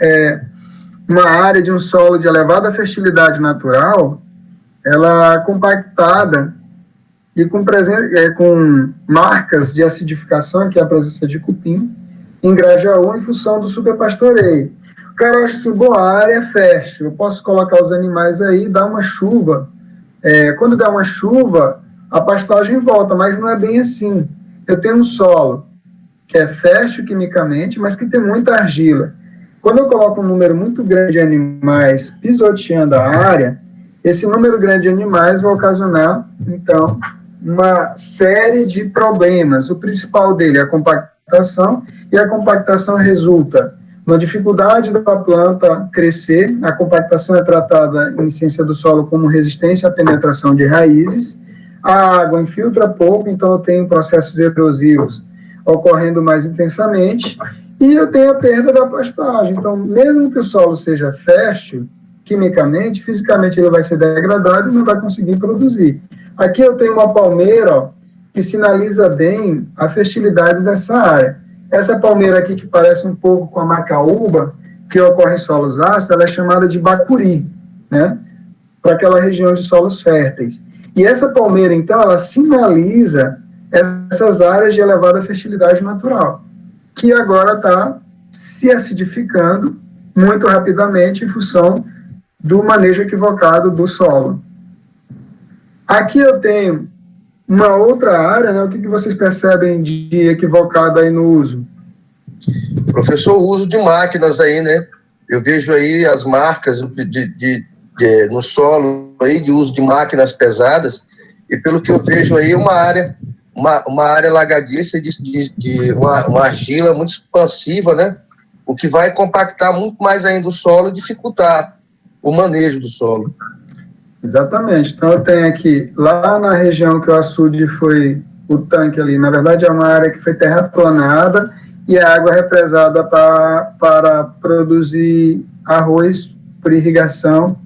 uma área de um solo de elevada fertilidade natural, ela compactada e com marcas de acidificação, que é a presença de cupim, em Grajaú, em função do superpastoreio. O cara acha assim, boa, a área é fértil, eu posso colocar os animais aí, dar uma chuva. Quando dá uma chuva, a pastagem volta, mas não é bem assim. Eu tenho um solo que é fértil quimicamente, mas que tem muita argila. Quando eu coloco um número muito grande de animais pisoteando a área, esse número grande de animais vai ocasionar, então, uma série de problemas. O principal dele é a compactação, e a compactação resulta na dificuldade da planta crescer. A compactação é tratada em ciência do solo como resistência à penetração de raízes. A água infiltra pouco, então eu tenho processos erosivos ocorrendo mais intensamente, e eu tenho a perda da pastagem. Então, mesmo que o solo seja fértil, quimicamente, fisicamente ele vai ser degradado e não vai conseguir produzir. Aqui eu tenho uma palmeira, ó, que sinaliza bem a fertilidade dessa área. Essa palmeira aqui, que parece um pouco com a macaúba, que ocorre em solos ácidos, ela é chamada de bacuri, né, para aquela região de solos férteis. E essa palmeira, então, ela sinaliza essas áreas de elevada fertilidade natural, que agora está se acidificando muito rapidamente em função do manejo equivocado do solo. Aqui eu tenho uma outra área, né? O que vocês percebem de equivocado aí no uso? Professor, o uso de máquinas aí, né? Eu vejo aí as marcas no solo aí de uso de máquinas pesadas, e pelo que eu vejo aí uma área lagadiça de uma argila muito expansiva, né? O que vai compactar muito mais ainda o solo e dificultar o manejo do solo. Exatamente. Então eu tenho aqui, lá na região que o açude foi o tanque ali, na verdade é uma área que foi terraplanada e a água é represada para produzir arroz por irrigação,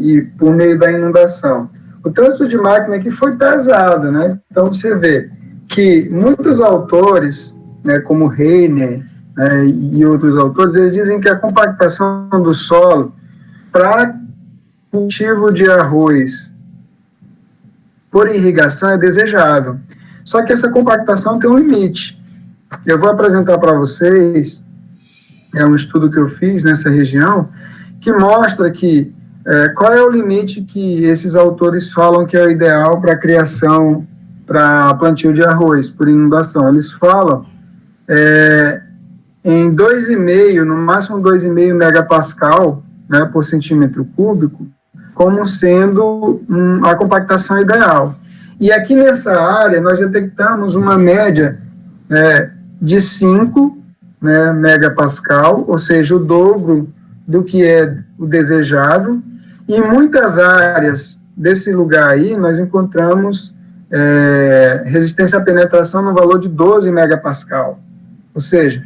e por meio da inundação. O trânsito de máquina aqui foi pesado, né? Então você vê que muitos autores, né, como Reiner, e outros autores, eles dizem que a compactação do solo para cultivo de arroz por irrigação é desejável. Só que essa compactação tem um limite. Eu vou apresentar para vocês um estudo que eu fiz nessa região que mostra que qual é o limite que esses autores falam que é o ideal para a criação, para plantio de arroz por inundação. Eles falam em 2,5, no máximo 2,5 megapascal, né, por centímetro cúbico, como sendo a compactação ideal. E aqui nessa área nós detectamos uma média de 5, né, megapascal, ou seja, o dobro do que é o desejável. E em muitas áreas desse lugar aí nós encontramos resistência à penetração no valor de 12 megapascal. Ou seja,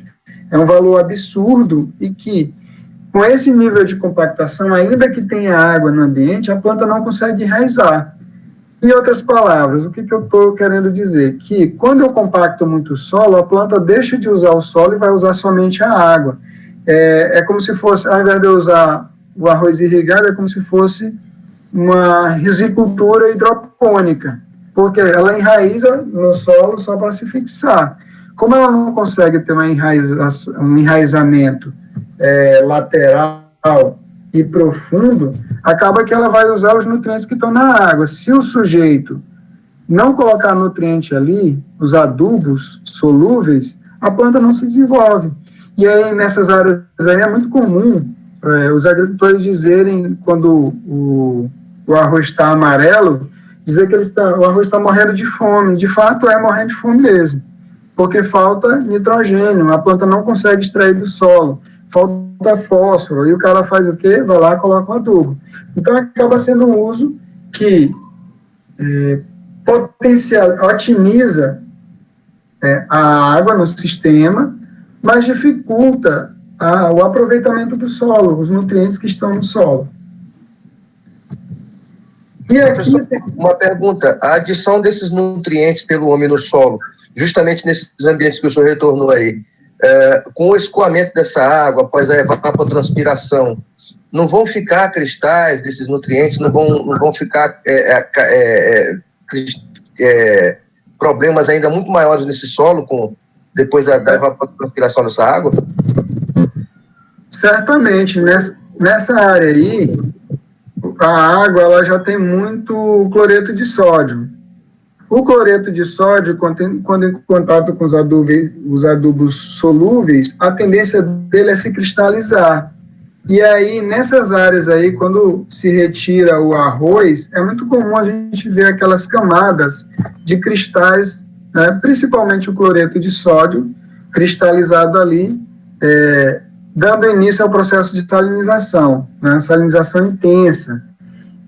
é um valor absurdo e que, com esse nível de compactação, ainda que tenha água no ambiente, a planta não consegue enraizar. Em outras palavras, o que eu estou querendo dizer? Que quando eu compacto muito o solo, a planta deixa de usar o solo e vai usar somente a água. É como se fosse, ao invés de eu usar o arroz irrigado, é como se fosse uma risicultura hidropônica, porque ela enraiza no solo só para se fixar. Como ela não consegue ter um enraizamento lateral e profundo, acaba que ela vai usar os nutrientes que estão na água. Se o sujeito não colocar nutriente ali, os adubos solúveis, a planta não se desenvolve. E aí, nessas áreas aí, é muito comum os agricultores dizerem, quando o arroz está amarelo, dizer que o arroz está morrendo de fome. De fato, é morrendo de fome mesmo, porque falta nitrogênio, a planta não consegue extrair do solo, falta fósforo, e o cara faz o quê? Vai lá e coloca um adubo. Então, acaba sendo um uso que otimiza a água no sistema, mas dificulta o aproveitamento do solo, os nutrientes que estão no solo. E aqui, uma pergunta: a adição desses nutrientes pelo homem no solo, justamente nesses ambientes que o senhor retornou aí, com o escoamento dessa água após a evapotranspiração, não vão ficar cristais desses nutrientes, não vão ficar problemas ainda muito maiores nesse solo depois da evapotranspiração dessa água? Certamente. Nessa área aí, a água ela já tem muito cloreto de sódio. O cloreto de sódio, quando em contato com os adubos solúveis, a tendência dele é se cristalizar. E aí, nessas áreas aí, quando se retira o arroz, é muito comum a gente ver aquelas camadas de cristais, né, principalmente o cloreto de sódio, cristalizado ali, dando início ao processo de salinização, né, salinização intensa.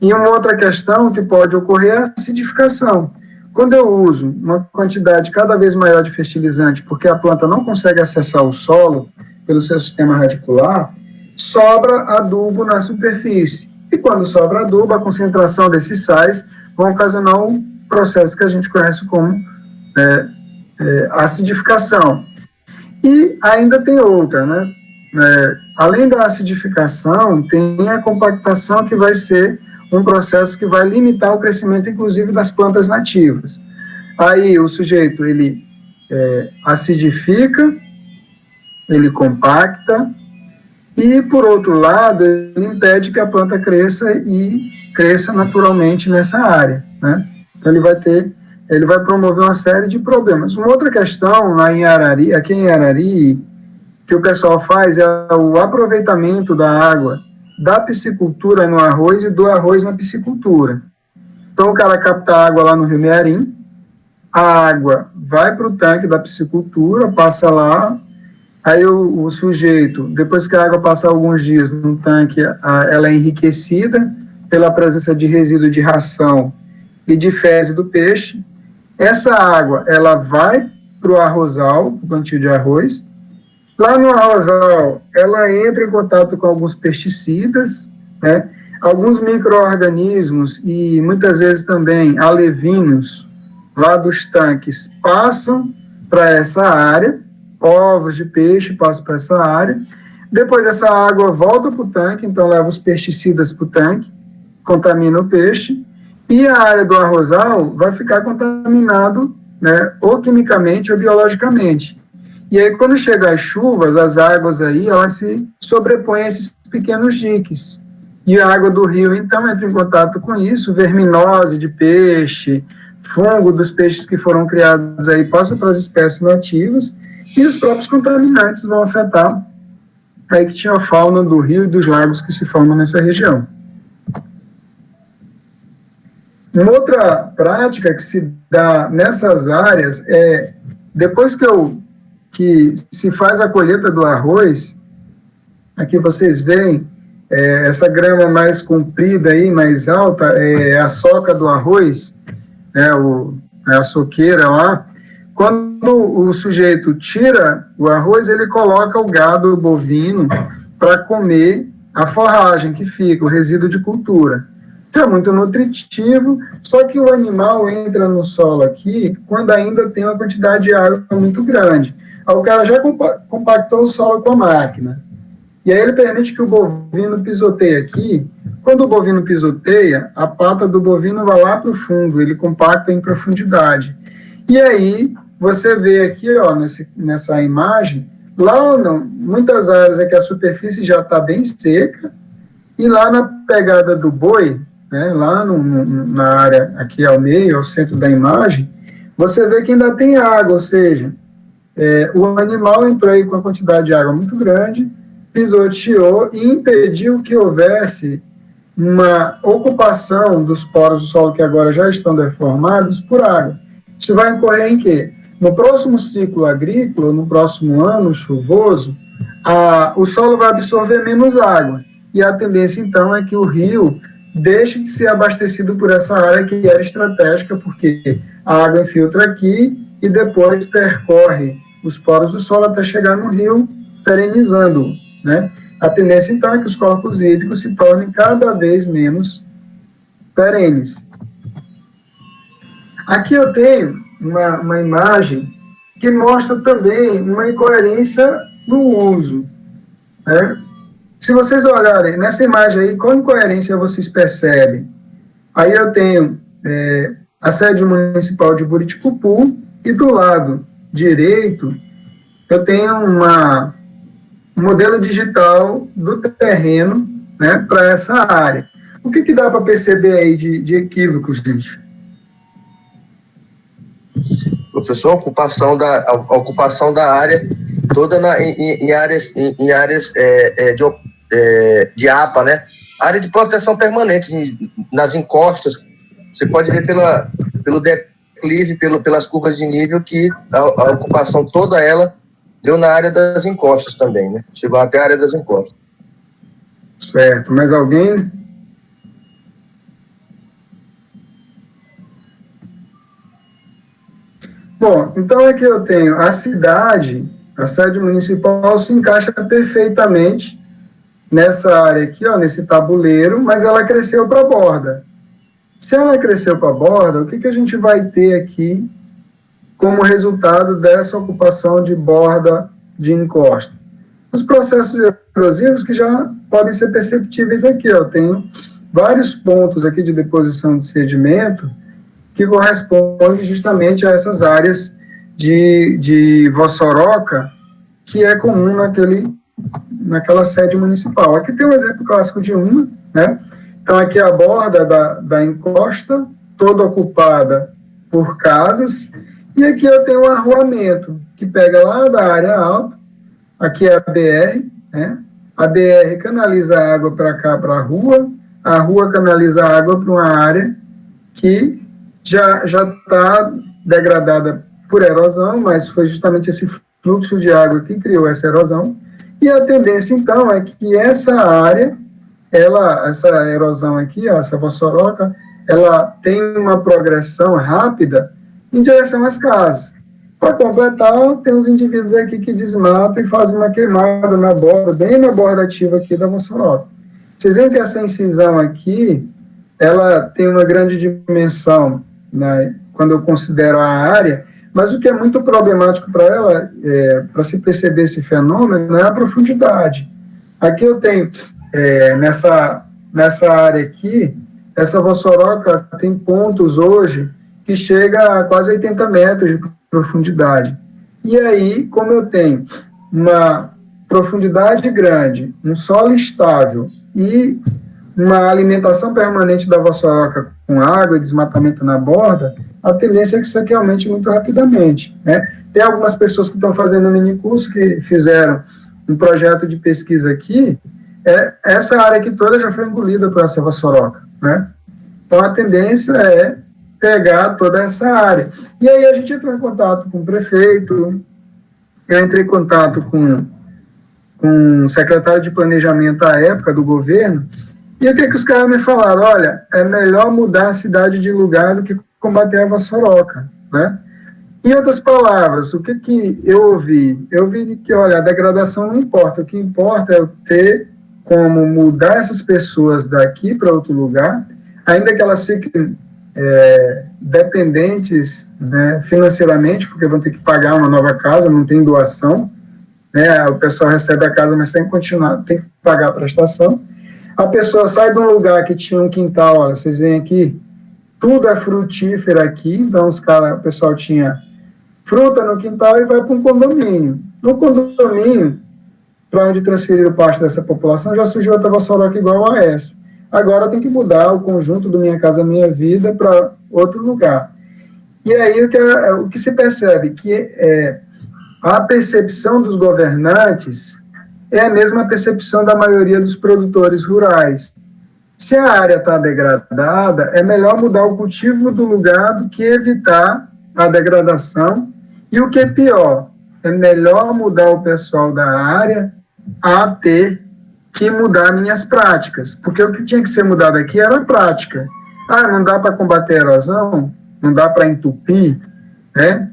E uma outra questão que pode ocorrer é a acidificação. Quando eu uso uma quantidade cada vez maior de fertilizante, porque a planta não consegue acessar o solo pelo seu sistema radicular, sobra adubo na superfície. E quando sobra adubo, a concentração desses sais vão ocasionar um processo que a gente conhece como acidificação. E ainda tem outra, né? Além da acidificação, tem a compactação, que vai ser um processo que vai limitar o crescimento, inclusive, das plantas nativas. Aí o sujeito, ele acidifica, ele compacta, e, por outro lado, ele impede que a planta cresça e cresça naturalmente nessa área, né? Então, ele vai promover uma série de problemas. Uma outra questão, lá em Arari, aqui em Arari, que o pessoal faz é o aproveitamento da água da piscicultura no arroz e do arroz na piscicultura. Então, o cara capta água lá no Rio Mearim, a água vai para o tanque da piscicultura, passa lá, aí o sujeito, depois que a água passar alguns dias no tanque, ela é enriquecida pela presença de resíduo de ração e de fezes do peixe. Essa água, ela vai para o arrozal, para o plantio de arroz. Lá no arrozal, ela entra em contato com alguns pesticidas, né? Alguns micro-organismos e muitas vezes também alevinos lá dos tanques passam para essa área, ovos de peixe passam para essa área. Depois essa água volta para o tanque, então leva os pesticidas para o tanque, contamina o peixe, e a área do arrozal vai ficar contaminado, né, ou quimicamente ou biologicamente. E aí, quando chegam as chuvas, as águas aí, elas se sobrepõem a esses pequenos diques. E a água do rio, então, entra em contato com isso, verminose de peixe, fungo dos peixes que foram criados aí, passa para as espécies nativas, e os próprios contaminantes vão afetar a ictiofauna do rio e dos lagos que se formam nessa região. Uma outra prática que se dá nessas áreas é, depois que se faz a colheita do arroz, aqui vocês veem essa grama mais comprida aí, mais alta, é a soca do arroz, a soqueira lá. Quando o sujeito tira o arroz, ele coloca o gado bovino para comer a forragem que fica, o resíduo de cultura. Que é muito nutritivo, só que o animal entra no solo aqui quando ainda tem uma quantidade de água muito grande. O cara já compactou o solo com a máquina. E aí ele permite que o bovino pisoteie aqui. Quando o bovino pisoteia, a pata do bovino vai lá para o fundo, ele compacta em profundidade. E aí você vê aqui, ó, nessa imagem, lá não, muitas áreas é que a superfície já está bem seca, e lá na pegada do boi, né, lá na área aqui ao meio, ao centro da imagem, você vê que ainda tem água, ou seja, o animal entrou aí com uma quantidade de água muito grande, pisoteou e impediu que houvesse uma ocupação dos poros do solo que agora já estão deformados por água. Isso vai incorrer em quê? No próximo ciclo agrícola, no próximo ano chuvoso, o solo vai absorver menos água. E a tendência, então, é que o rio deixe de ser abastecido por essa área que era estratégica, porque a água infiltra aqui e depois percorre os poros do solo até chegar no rio, perenizando-o, né? A tendência, então, é que os corpos hídricos se tornem cada vez menos perenes. Aqui eu tenho uma imagem que mostra também uma incoerência no uso, né? Se vocês olharem nessa imagem aí, qual incoerência vocês percebem? Aí eu tenho a sede municipal de Buriticupu e do lado direito eu tenho um modelo digital do terreno, né, para essa área. O que dá para perceber aí de equívocos, gente? Professor, a ocupação da área toda em áreas de APA, né? Área de proteção permanente, nas encostas. Você pode ver pelo declive, pelas curvas de nível, que a ocupação toda ela deu na área das encostas também, né? Chegou até a área das encostas. Certo. Mais alguém? Bom, então aqui eu tenho a cidade, a sede municipal se encaixa perfeitamente nessa área aqui, ó, nesse tabuleiro, mas ela cresceu para a borda. Se ela cresceu para a borda, o que a gente vai ter aqui como resultado dessa ocupação de borda de encosta? Os processos erosivos que já podem ser perceptíveis aqui, ó. Eu tenho vários pontos aqui de deposição de sedimento que correspondem justamente a essas áreas de vossoroca que é comum naquela sede municipal. Aqui tem um exemplo clássico de uma, né? Então, aqui a borda da encosta, toda ocupada por casas, e aqui eu tenho um arruamento, que pega lá da área alta, aqui é a BR, né? A BR canaliza a água para cá, para a rua canaliza a água para uma área que já está degradada por erosão, mas foi justamente esse fluxo de água que criou essa erosão, e a tendência, então, é que essa área, essa erosão aqui, essa vossoroca, ela tem uma progressão rápida em direção às casas. Para completar, tem os indivíduos aqui que desmatam e fazem uma queimada na borda, bem na borda ativa aqui da vossoroca. Vocês veem que essa incisão aqui, ela tem uma grande dimensão, né, quando eu considero a área, mas o que é muito problemático para ela, para se perceber esse fenômeno, é a profundidade. Aqui eu tenho, nessa área aqui, essa vossoroca tem pontos hoje que chega a quase 80 metros de profundidade. E aí, como eu tenho uma profundidade grande, um solo estável e uma alimentação permanente da vossoroca com água e desmatamento na borda, a tendência é que isso aqui aumente muito rapidamente, né? Tem algumas pessoas que estão fazendo um minicurso que fizeram um projeto de pesquisa aqui, essa área aqui toda já foi engolida por essa vossoroca, né? Então a tendência é pegar toda essa área. E aí a gente entrou em contato com o prefeito, eu entrei em contato com o secretário de planejamento à época do governo, e o que os caras me falaram? Olha, é melhor mudar a cidade de lugar do que combater a vossoroca, né? Em outras palavras, o que eu ouvi? Eu ouvi que, olha, a degradação não importa, o que importa é eu ter como mudar essas pessoas daqui para outro lugar, ainda que elas fiquem dependentes, né, financeiramente, porque vão ter que pagar uma nova casa, não tem doação, né, o pessoal recebe a casa, mas tem que continuar, tem que pagar a prestação. A pessoa sai de um lugar que tinha um quintal, olha, vocês veem aqui, tudo é frutífero aqui, então o pessoal tinha fruta no quintal e vai para um condomínio. No condomínio, para onde transferiram parte dessa população, já surgiu outra vossoroca igual a essa. Agora tem que mudar o conjunto do Minha Casa Minha Vida para outro lugar. E aí o que se percebe que a percepção dos governantes é a mesma percepção da maioria dos produtores rurais. Se a área está degradada, é melhor mudar o cultivo do lugar do que evitar a degradação. E o que é pior, é melhor mudar o pessoal da área a ter que mudar minhas práticas. Porque o que tinha que ser mudado aqui era a prática. Não dá para combater a erosão, não dá para entupir, né?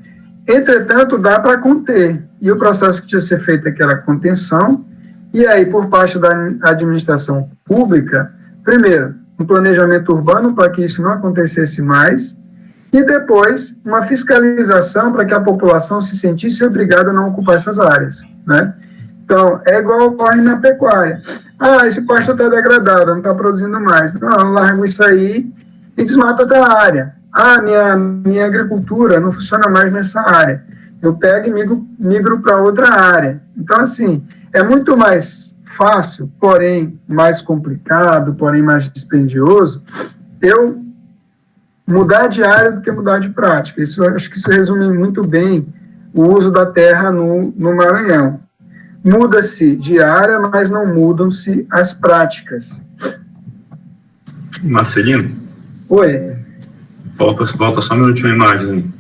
Entretanto, dá para conter. E o processo que tinha que ser feito aqui era a contenção. E aí, por parte da administração pública, primeiro, um planejamento urbano para que isso não acontecesse mais, e depois, uma fiscalização para que a população se sentisse obrigada a não ocupar essas áreas, né? Então, é igual ocorre na pecuária. Esse pasto está degradado, não está produzindo mais. Não, eu largo isso aí e desmato outra área. Minha agricultura não funciona mais nessa área. Eu pego e migro para outra área. Então, assim, é muito mais fácil, porém mais complicado, porém mais dispendioso, eu mudar de área do que mudar de prática. Acho que isso resume muito bem o uso da terra no Maranhão. Muda-se de área, mas não mudam-se as práticas. Marcelino? Oi. Volta só um minutinho a imagem.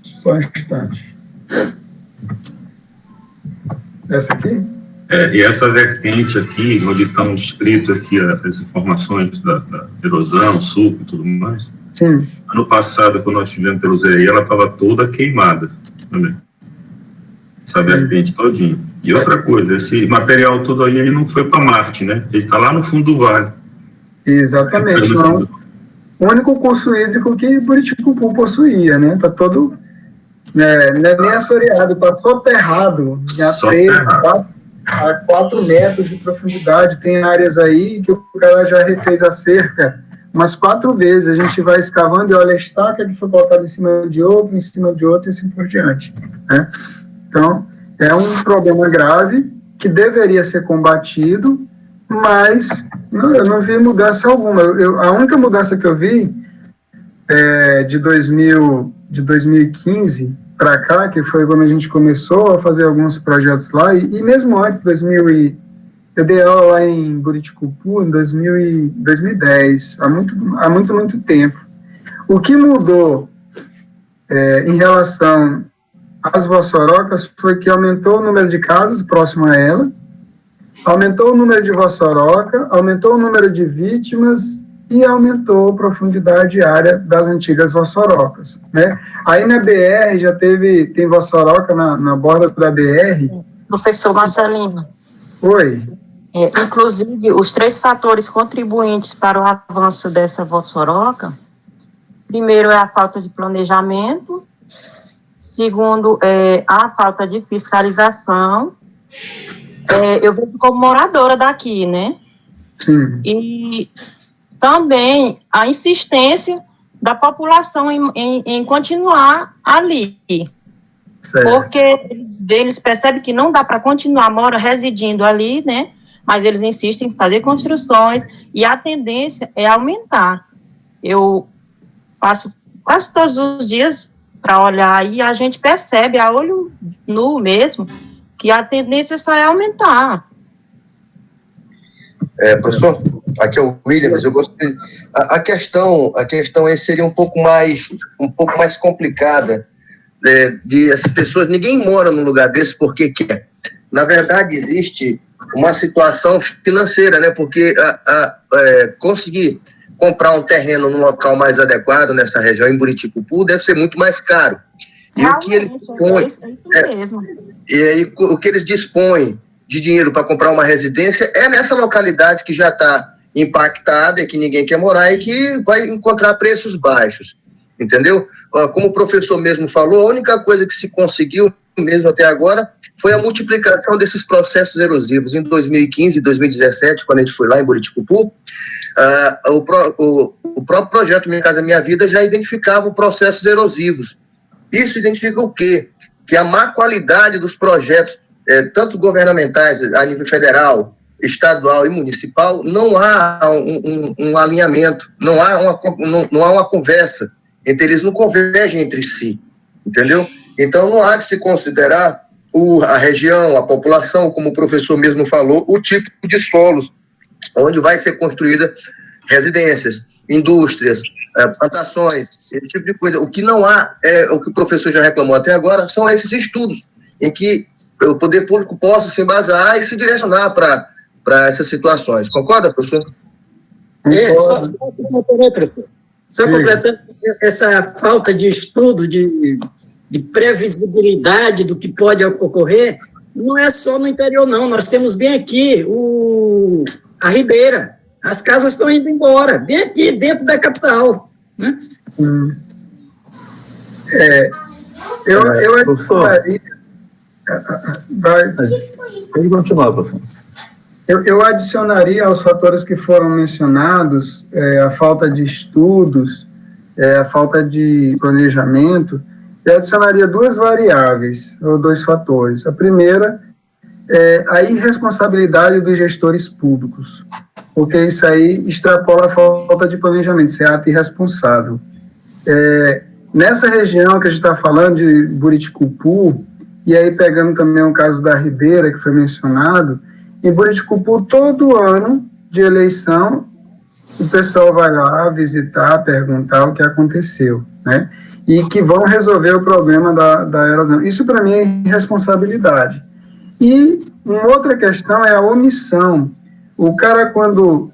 Só um instante. Essa aqui? E essa vertente aqui, onde estão escritas aqui as informações da erosão, suco e tudo mais? Sim. Ano passado, quando nós estivemos pelo ZRI, ela estava toda queimada também. Essa vertente todinha. E outra coisa, esse material todo aí, ele não foi para Marte, né? Ele está lá no fundo do vale. Exatamente. Não. O único curso hídrico que Buriticupu possuía, né? Está todo... não é nem assoreado, está soterrado. Já fez a 4 metros de profundidade. Tem áreas aí que o cara já refez a cerca umas 4 vezes. A gente vai escavando e olha a estaca que foi colocada em cima de outro, e assim por diante, né? Então, é um problema grave que deveria ser combatido, mas eu não vi mudança alguma. A única mudança que eu vi de 2015 para cá, que foi quando a gente começou a fazer alguns projetos lá, e mesmo antes, eu dei aula lá em Buriticupu em 2010, há muito tempo. O que mudou em relação às vossorocas foi que aumentou o número de casas próximo a ela, aumentou o número de vossoroca, aumentou o número de vítimas e aumentou a profundidade área das antigas vossorocas, né? Aí na BR já tem vossoroca na borda da BR. Professor Marcelino. Oi. Inclusive, os 3 fatores contribuintes para o avanço dessa vossoroca, primeiro é a falta de planejamento, segundo é a falta de fiscalização. Eu vejo como moradora daqui, né? Sim. E também a insistência da população em continuar ali. Certo. Porque eles percebem que não dá para continuar residindo ali, né? Mas eles insistem em fazer construções e a tendência é aumentar. Eu passo quase todos os dias para olhar e a gente percebe a olho nu mesmo que a tendência só é aumentar. Professor, aqui é o Williams. Eu gostaria. A questão aí seria um pouco mais complicada, de essas pessoas. Ninguém mora num lugar desse porque quer. Na verdade, existe uma situação financeira, né? Porque conseguir comprar um terreno num local mais adequado nessa região, em Buriticupu, deve ser muito mais caro. E o que eles dispõem, e aí, o que eles dispõem de dinheiro para comprar uma residência é nessa localidade que já está impactada e que ninguém quer morar e que vai encontrar preços baixos, entendeu? Como o professor mesmo falou, a única coisa que se conseguiu mesmo até agora foi a multiplicação desses processos erosivos. Em 2015 e 2017, quando a gente foi lá em Buriticupu, o próprio projeto Minha Casa Minha Vida já identificava processos erosivos. Isso identifica o quê? Que a má qualidade dos projetos, tanto governamentais, a nível federal, estadual e municipal, não há um alinhamento, não há uma conversa entre eles, não convergem entre si, entendeu? Então, não há que se considerar a região, a população, como o professor mesmo falou, o tipo de solos onde vai ser construída residências, indústrias, plantações, esse tipo de coisa. O que não há, o que o professor já reclamou até agora, são esses estudos em que o poder público possa se embasar e se direcionar para essas situações. Concorda, professor? Só completando essa falta de estudo, de previsibilidade do que pode ocorrer, não é só no interior, não. Nós temos bem aqui a Ribeira. As casas estão indo embora, bem aqui, dentro da capital. Né? Eu adicionaria... Pode continuar, professor. Eu adicionaria aos fatores que foram mencionados a falta de estudos, a falta de planejamento. Eu adicionaria 2 variáveis, ou 2 fatores. A primeira é a irresponsabilidade dos gestores públicos, porque isso aí extrapola a falta de planejamento, isso é ato irresponsável. Nessa região que a gente está falando, de Buriticupu, e aí pegando também o caso da Ribeira, que foi mencionado, em Buriticupu, todo ano de eleição, o pessoal vai lá visitar, perguntar o que aconteceu, né? E que vão resolver o problema da erosão. Isso, para mim, é irresponsabilidade. E uma outra questão é a omissão. O cara, quando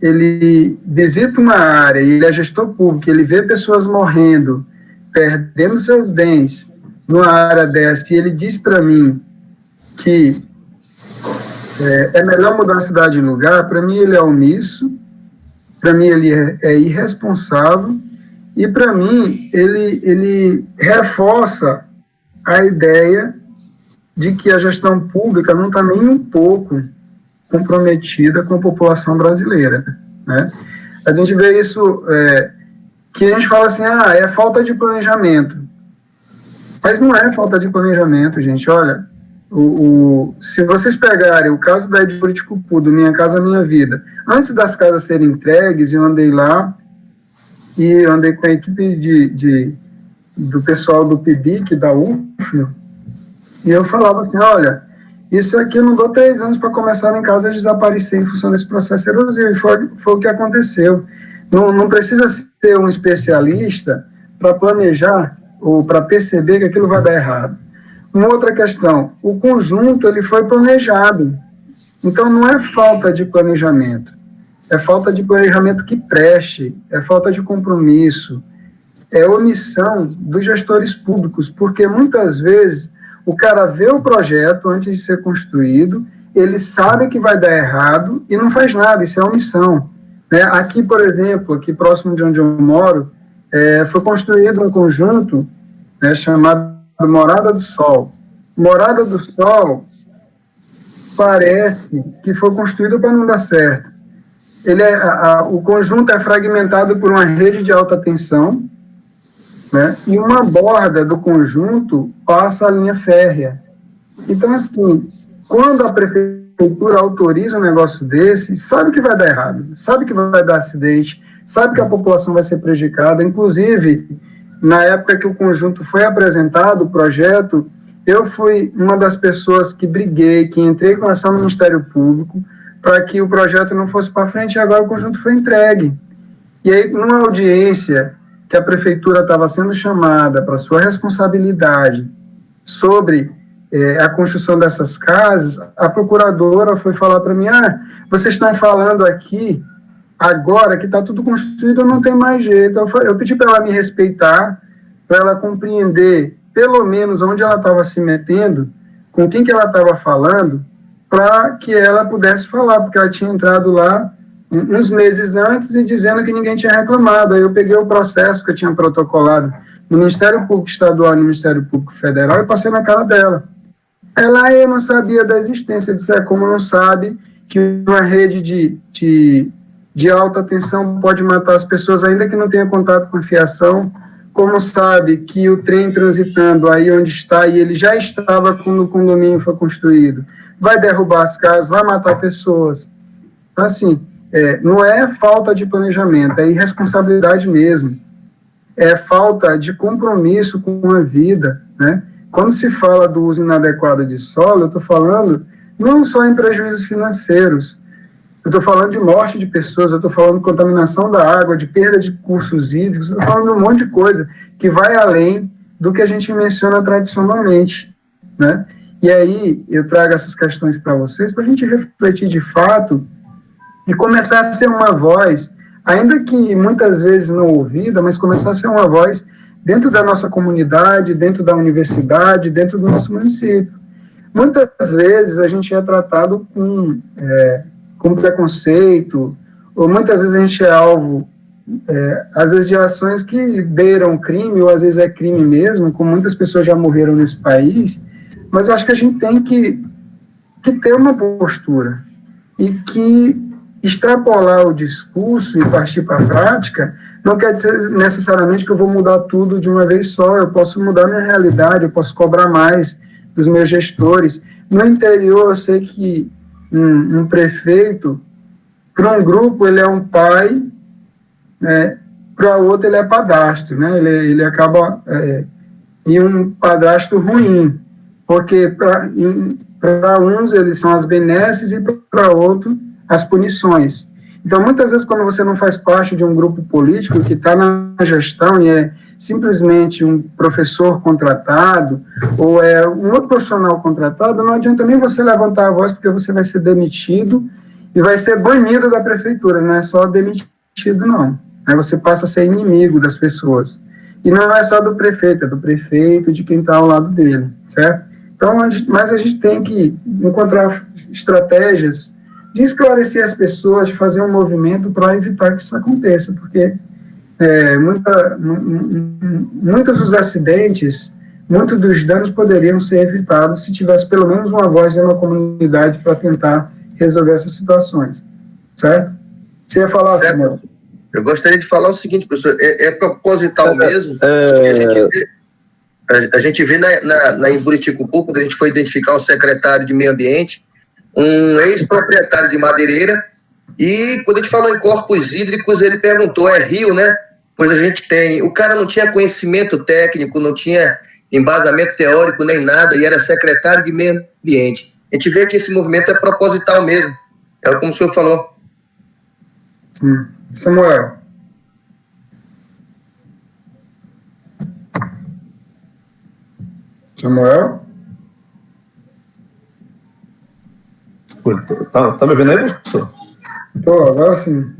ele visita uma área, ele é gestor público, ele vê pessoas morrendo, perdendo seus bens numa área dessa, e ele diz para mim que é melhor mudar a cidade de lugar, para mim ele é omisso, para mim ele é irresponsável, e para mim ele reforça a ideia de que a gestão pública não está nem um pouco comprometida com a população brasileira, né? A gente vê isso, que a gente fala assim, é falta de planejamento. Mas não é falta de planejamento, gente. Olha, se vocês pegarem o caso da editora de Cupu, do Minha Casa Minha Vida, antes das casas serem entregues, eu andei lá e andei com a equipe do pessoal do PIBIC, da UFO, e eu falava assim, olha, isso aqui eu não dou 3 anos para começar em casa a desaparecer em função desse processo erosivo, e foi o que aconteceu. Não precisa ser um especialista para planejar ou para perceber que aquilo vai dar errado. Uma outra questão, o conjunto ele foi planejado, então não é falta de planejamento, é falta de planejamento que preste, é falta de compromisso, é omissão dos gestores públicos, porque muitas vezes o cara vê o projeto antes de ser construído, ele sabe que vai dar errado e não faz nada, isso é omissão. Aqui, por exemplo, aqui próximo de onde eu moro, foi construído um conjunto chamado Morada do Sol. Morada do Sol parece que foi construído para não dar certo. O conjunto é fragmentado por uma rede de alta tensão, né, e uma borda do conjunto passa a linha férrea. Então, assim, quando a prefeitura autoriza um negócio desse, sabe que vai dar errado, sabe que vai dar acidente, sabe que a população vai ser prejudicada. Inclusive, na época que o conjunto foi apresentado, o projeto, eu fui uma das pessoas que briguei, que entrei com ação no Ministério Público para que o projeto não fosse para frente, e agora o conjunto foi entregue. E aí, numa audiência que a prefeitura estava sendo chamada para sua responsabilidade sobre a construção dessas casas, a procuradora foi falar para mim, vocês estão falando aqui, agora que está tudo construído, não tem mais jeito. Eu pedi para ela me respeitar, para ela compreender, pelo menos, onde ela estava se metendo, com quem que ela estava falando, para que ela pudesse falar, porque ela tinha entrado lá uns meses antes e dizendo que ninguém tinha reclamado. Aí eu peguei o processo que eu tinha protocolado no Ministério Público Estadual e no Ministério Público Federal e passei na cara dela. Eu não sabia da existência disso, como não sabe que uma rede de alta tensão pode matar as pessoas ainda que não tenha contato com fiação, como sabe que o trem transitando aí onde está, e ele já estava quando o condomínio foi construído, vai derrubar as casas, vai matar pessoas. Então, assim, não é falta de planejamento, é irresponsabilidade mesmo, é falta de compromisso com a vida, né? Quando se fala do uso inadequado de solo, eu estou falando não só em prejuízos financeiros, eu estou falando de morte de pessoas, eu estou falando de contaminação da água, de perda de recursos hídricos, eu estou falando de um monte de coisa que vai além do que a gente menciona tradicionalmente, né? E aí eu trago essas questões para vocês, para a gente refletir de fato e começar a ser uma voz, ainda que muitas vezes não ouvida, mas começar a ser uma voz dentro da nossa comunidade, dentro da universidade, dentro do nosso município. Muitas vezes a gente é tratado com preconceito, ou muitas vezes a gente é alvo, às vezes, de ações que beiram crime, ou às vezes é crime mesmo, como muitas pessoas já morreram nesse país, mas eu acho que a gente tem que ter uma postura, e que extrapolar o discurso e partir para a prática não quer dizer necessariamente que eu vou mudar tudo de uma vez só. Eu posso mudar minha realidade, eu posso cobrar mais dos meus gestores. No interior, eu sei que um prefeito, para um grupo, ele é um pai, né, para outro, ele é padrasto, né, ele acaba em um padrasto ruim, porque para uns eles são as benesses e para outros as punições. Então, muitas vezes, quando você não faz parte de um grupo político que está na gestão e é simplesmente um professor contratado ou é um outro profissional contratado, não adianta nem você levantar a voz, porque você vai ser demitido e vai ser banido da prefeitura, não é só demitido, não. Aí você passa a ser inimigo das pessoas. E não é só do prefeito, é do prefeito, de quem está ao lado dele, certo? Então, mas a gente tem que encontrar estratégias de esclarecer as pessoas, de fazer um movimento para evitar que isso aconteça, porque muitos dos acidentes, muitos dos danos poderiam ser evitados se tivesse pelo menos uma voz de uma comunidade para tentar resolver essas situações, certo? Você ia falar, Samuel? Eu gostaria de falar o seguinte, professor, é proposital mesmo, a gente vê em Buriticupu, quando a gente foi identificar o secretário de Meio Ambiente, um ex-proprietário de madeireira, e quando a gente falou em corpos hídricos, ele perguntou, é rio, né? Pois a gente tem, o cara não tinha conhecimento técnico, não tinha embasamento teórico nem nada, e era secretário de Meio Ambiente. A gente vê que esse movimento é proposital mesmo, é como o senhor falou. Sim. Samuel. Samuel? Tá me vendo aí, professor? Tô, agora sim.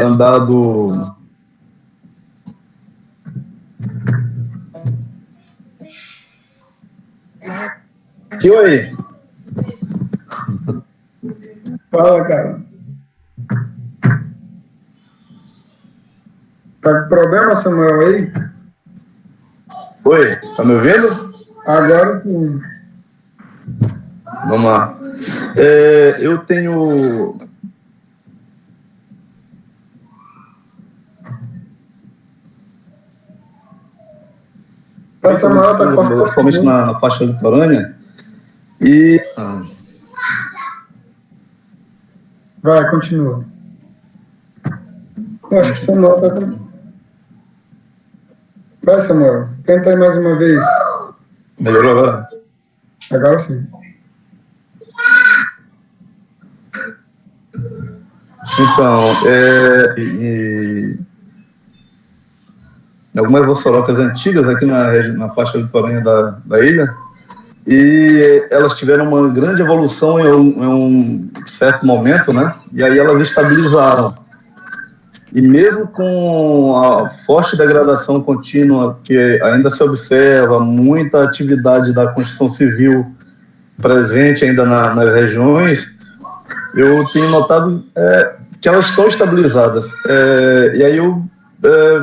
Andado... Que oi? Fala, cara. Tá com problema, Samuel, aí? Oi, tá me ouvindo? Agora sim. Vamos lá. Eu tenho... Samuel tá cortando. Principalmente na faixa litorânea. E... Vai, continua. Eu acho que Samuel tá com... Vai, Samuel. Tenta aí mais uma vez. Melhorou agora? Agora sim. Então, algumas vossorocas antigas aqui na faixa litorânea da ilha, e elas tiveram uma grande evolução em um certo momento, né? E aí elas estabilizaram. E mesmo com a forte degradação contínua que ainda se observa, muita atividade da construção civil presente ainda nas regiões, eu tenho notado que elas estão estabilizadas. E aí eu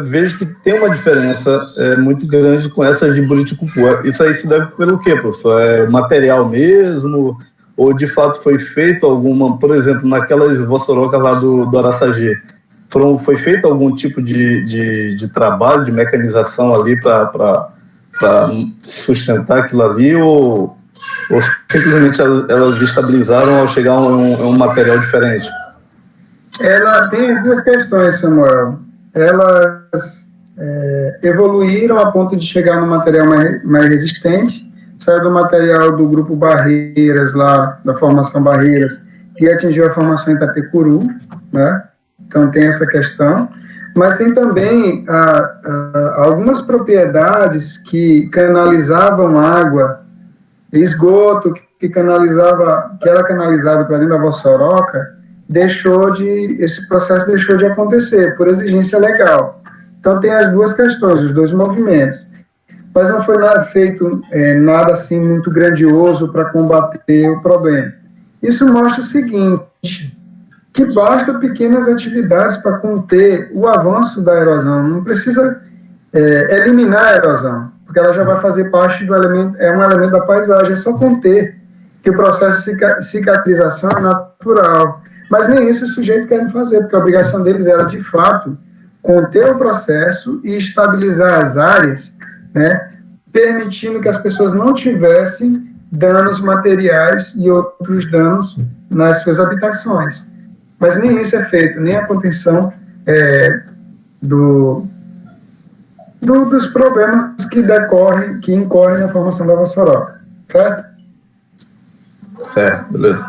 vejo que tem uma diferença muito grande com essas de Buriticupu. Isso aí se deve pelo quê, professor? É material mesmo? Ou de fato foi feito alguma, por exemplo, naquelas vossorocas lá do Araçagi, foi feito algum tipo de trabalho, de mecanização ali para sustentar aquilo ali, ou simplesmente elas estabilizaram ao chegar a um material diferente? Ela tem as duas questões, Samuel. Elas evoluíram a ponto de chegar no material mais resistente, saiu do material do grupo Barreiras, lá da formação Barreiras, e atingiu a formação Itapecuru, né? Então tem essa questão, mas tem também algumas propriedades que canalizavam água, esgoto que era canalizado para dentro da vossoroca, esse processo deixou de acontecer por exigência legal. Então tem as duas questões, os dois movimentos, mas não foi feito nada assim muito grandioso para combater o problema. Isso mostra o seguinte, que basta pequenas atividades para conter o avanço da erosão. Não precisa eliminar a erosão, porque ela já vai fazer parte do elemento, é um elemento da paisagem, é só conter, que o processo de cicatrização é natural. Mas nem isso os sujeitos querem fazer, porque a obrigação deles era, de fato, conter o processo e estabilizar as áreas, né, permitindo que as pessoas não tivessem danos materiais e outros danos nas suas habitações. Mas nem isso é feito, nem a contenção dos problemas que incorrem na formação da vossoroca, certo? Certo, beleza.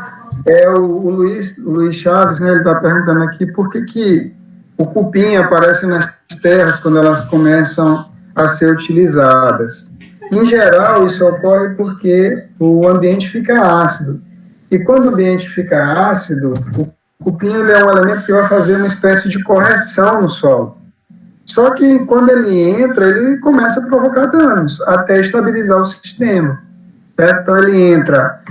O Luiz Chaves, né, ele está perguntando aqui por que o cupim aparece nas terras quando elas começam a ser utilizadas. Em geral, isso ocorre porque o ambiente fica ácido. E quando o ambiente fica ácido, o cupim ele é um elemento que vai fazer uma espécie de correção no solo. Só que quando ele entra, ele começa a provocar danos, até estabilizar o sistema. Certo? Então ele entra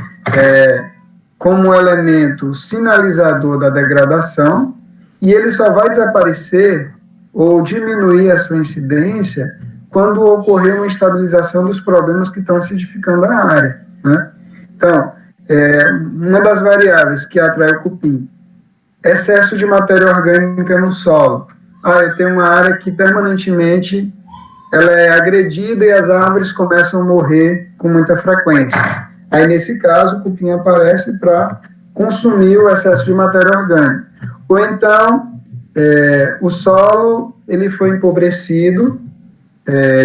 como um elemento sinalizador da degradação, e ele só vai desaparecer ou diminuir a sua incidência quando ocorrer uma estabilização dos problemas que estão acidificando a área, né? Então, uma das variáveis que atrai o cupim, excesso de matéria orgânica no solo. Eu tenho uma área que permanentemente ela é agredida e as árvores começam a morrer com muita frequência. Aí, nesse caso, o cupim aparece para consumir o excesso de matéria orgânica. Ou então, o solo ele foi empobrecido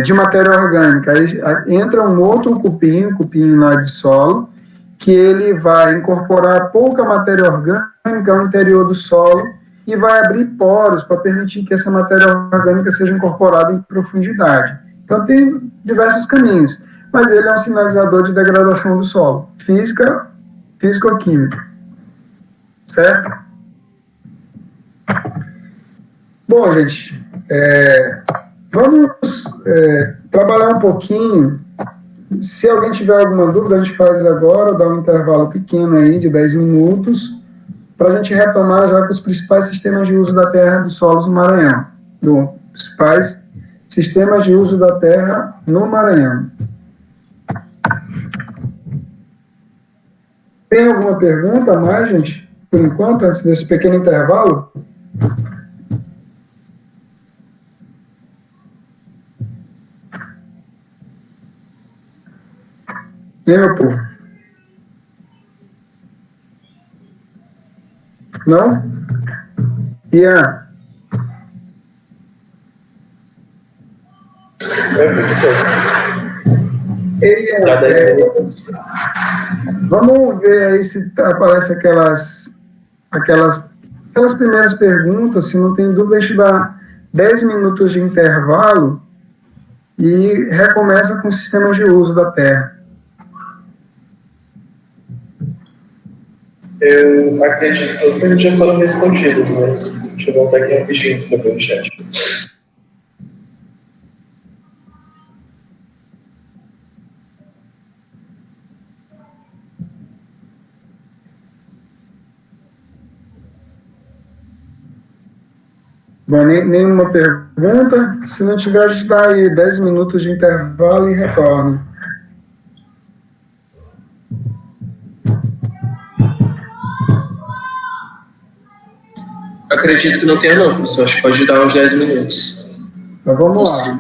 de matéria orgânica. Aí entra um outro cupim lá de solo, que ele vai incorporar pouca matéria orgânica ao interior do solo e vai abrir poros para permitir que essa matéria orgânica seja incorporada em profundidade. Então, tem diversos caminhos, mas ele é um sinalizador de degradação do solo, físico-química. Certo? Bom, gente, vamos trabalhar um pouquinho. Se alguém tiver alguma dúvida, a gente faz agora, dá um intervalo pequeno aí de 10 minutos, para a gente retomar já com os principais sistemas de uso da terra dos solos no Maranhão. Os principais sistemas de uso da terra no Maranhão. Tem alguma pergunta a mais, gente? Por enquanto, antes desse pequeno intervalo? Meu povo? Não? Ian? Vamos ver aí se aparece aquelas primeiras perguntas. Se não tem dúvida, a gente dá 10 minutos de intervalo e recomeça com o sistema de uso da terra. Eu acredito que todas as perguntas já foram respondidas, mas deixa eu voltar aqui rapidinho para ver o chat. Bom, nenhuma pergunta. Se não tiver, a gente dá aí 10 minutos de intervalo e retorna. Acredito que não tenha não, professor. Acho que pode dar uns 10 minutos. Então vamos lá.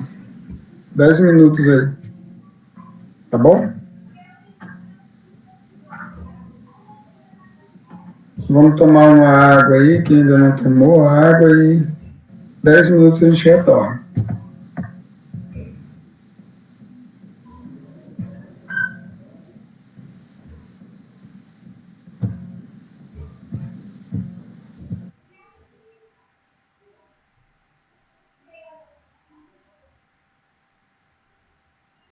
10 minutos aí. Tá bom? Vamos tomar uma água aí, quem ainda não tomou a água, e 10 minutos a gente retorna.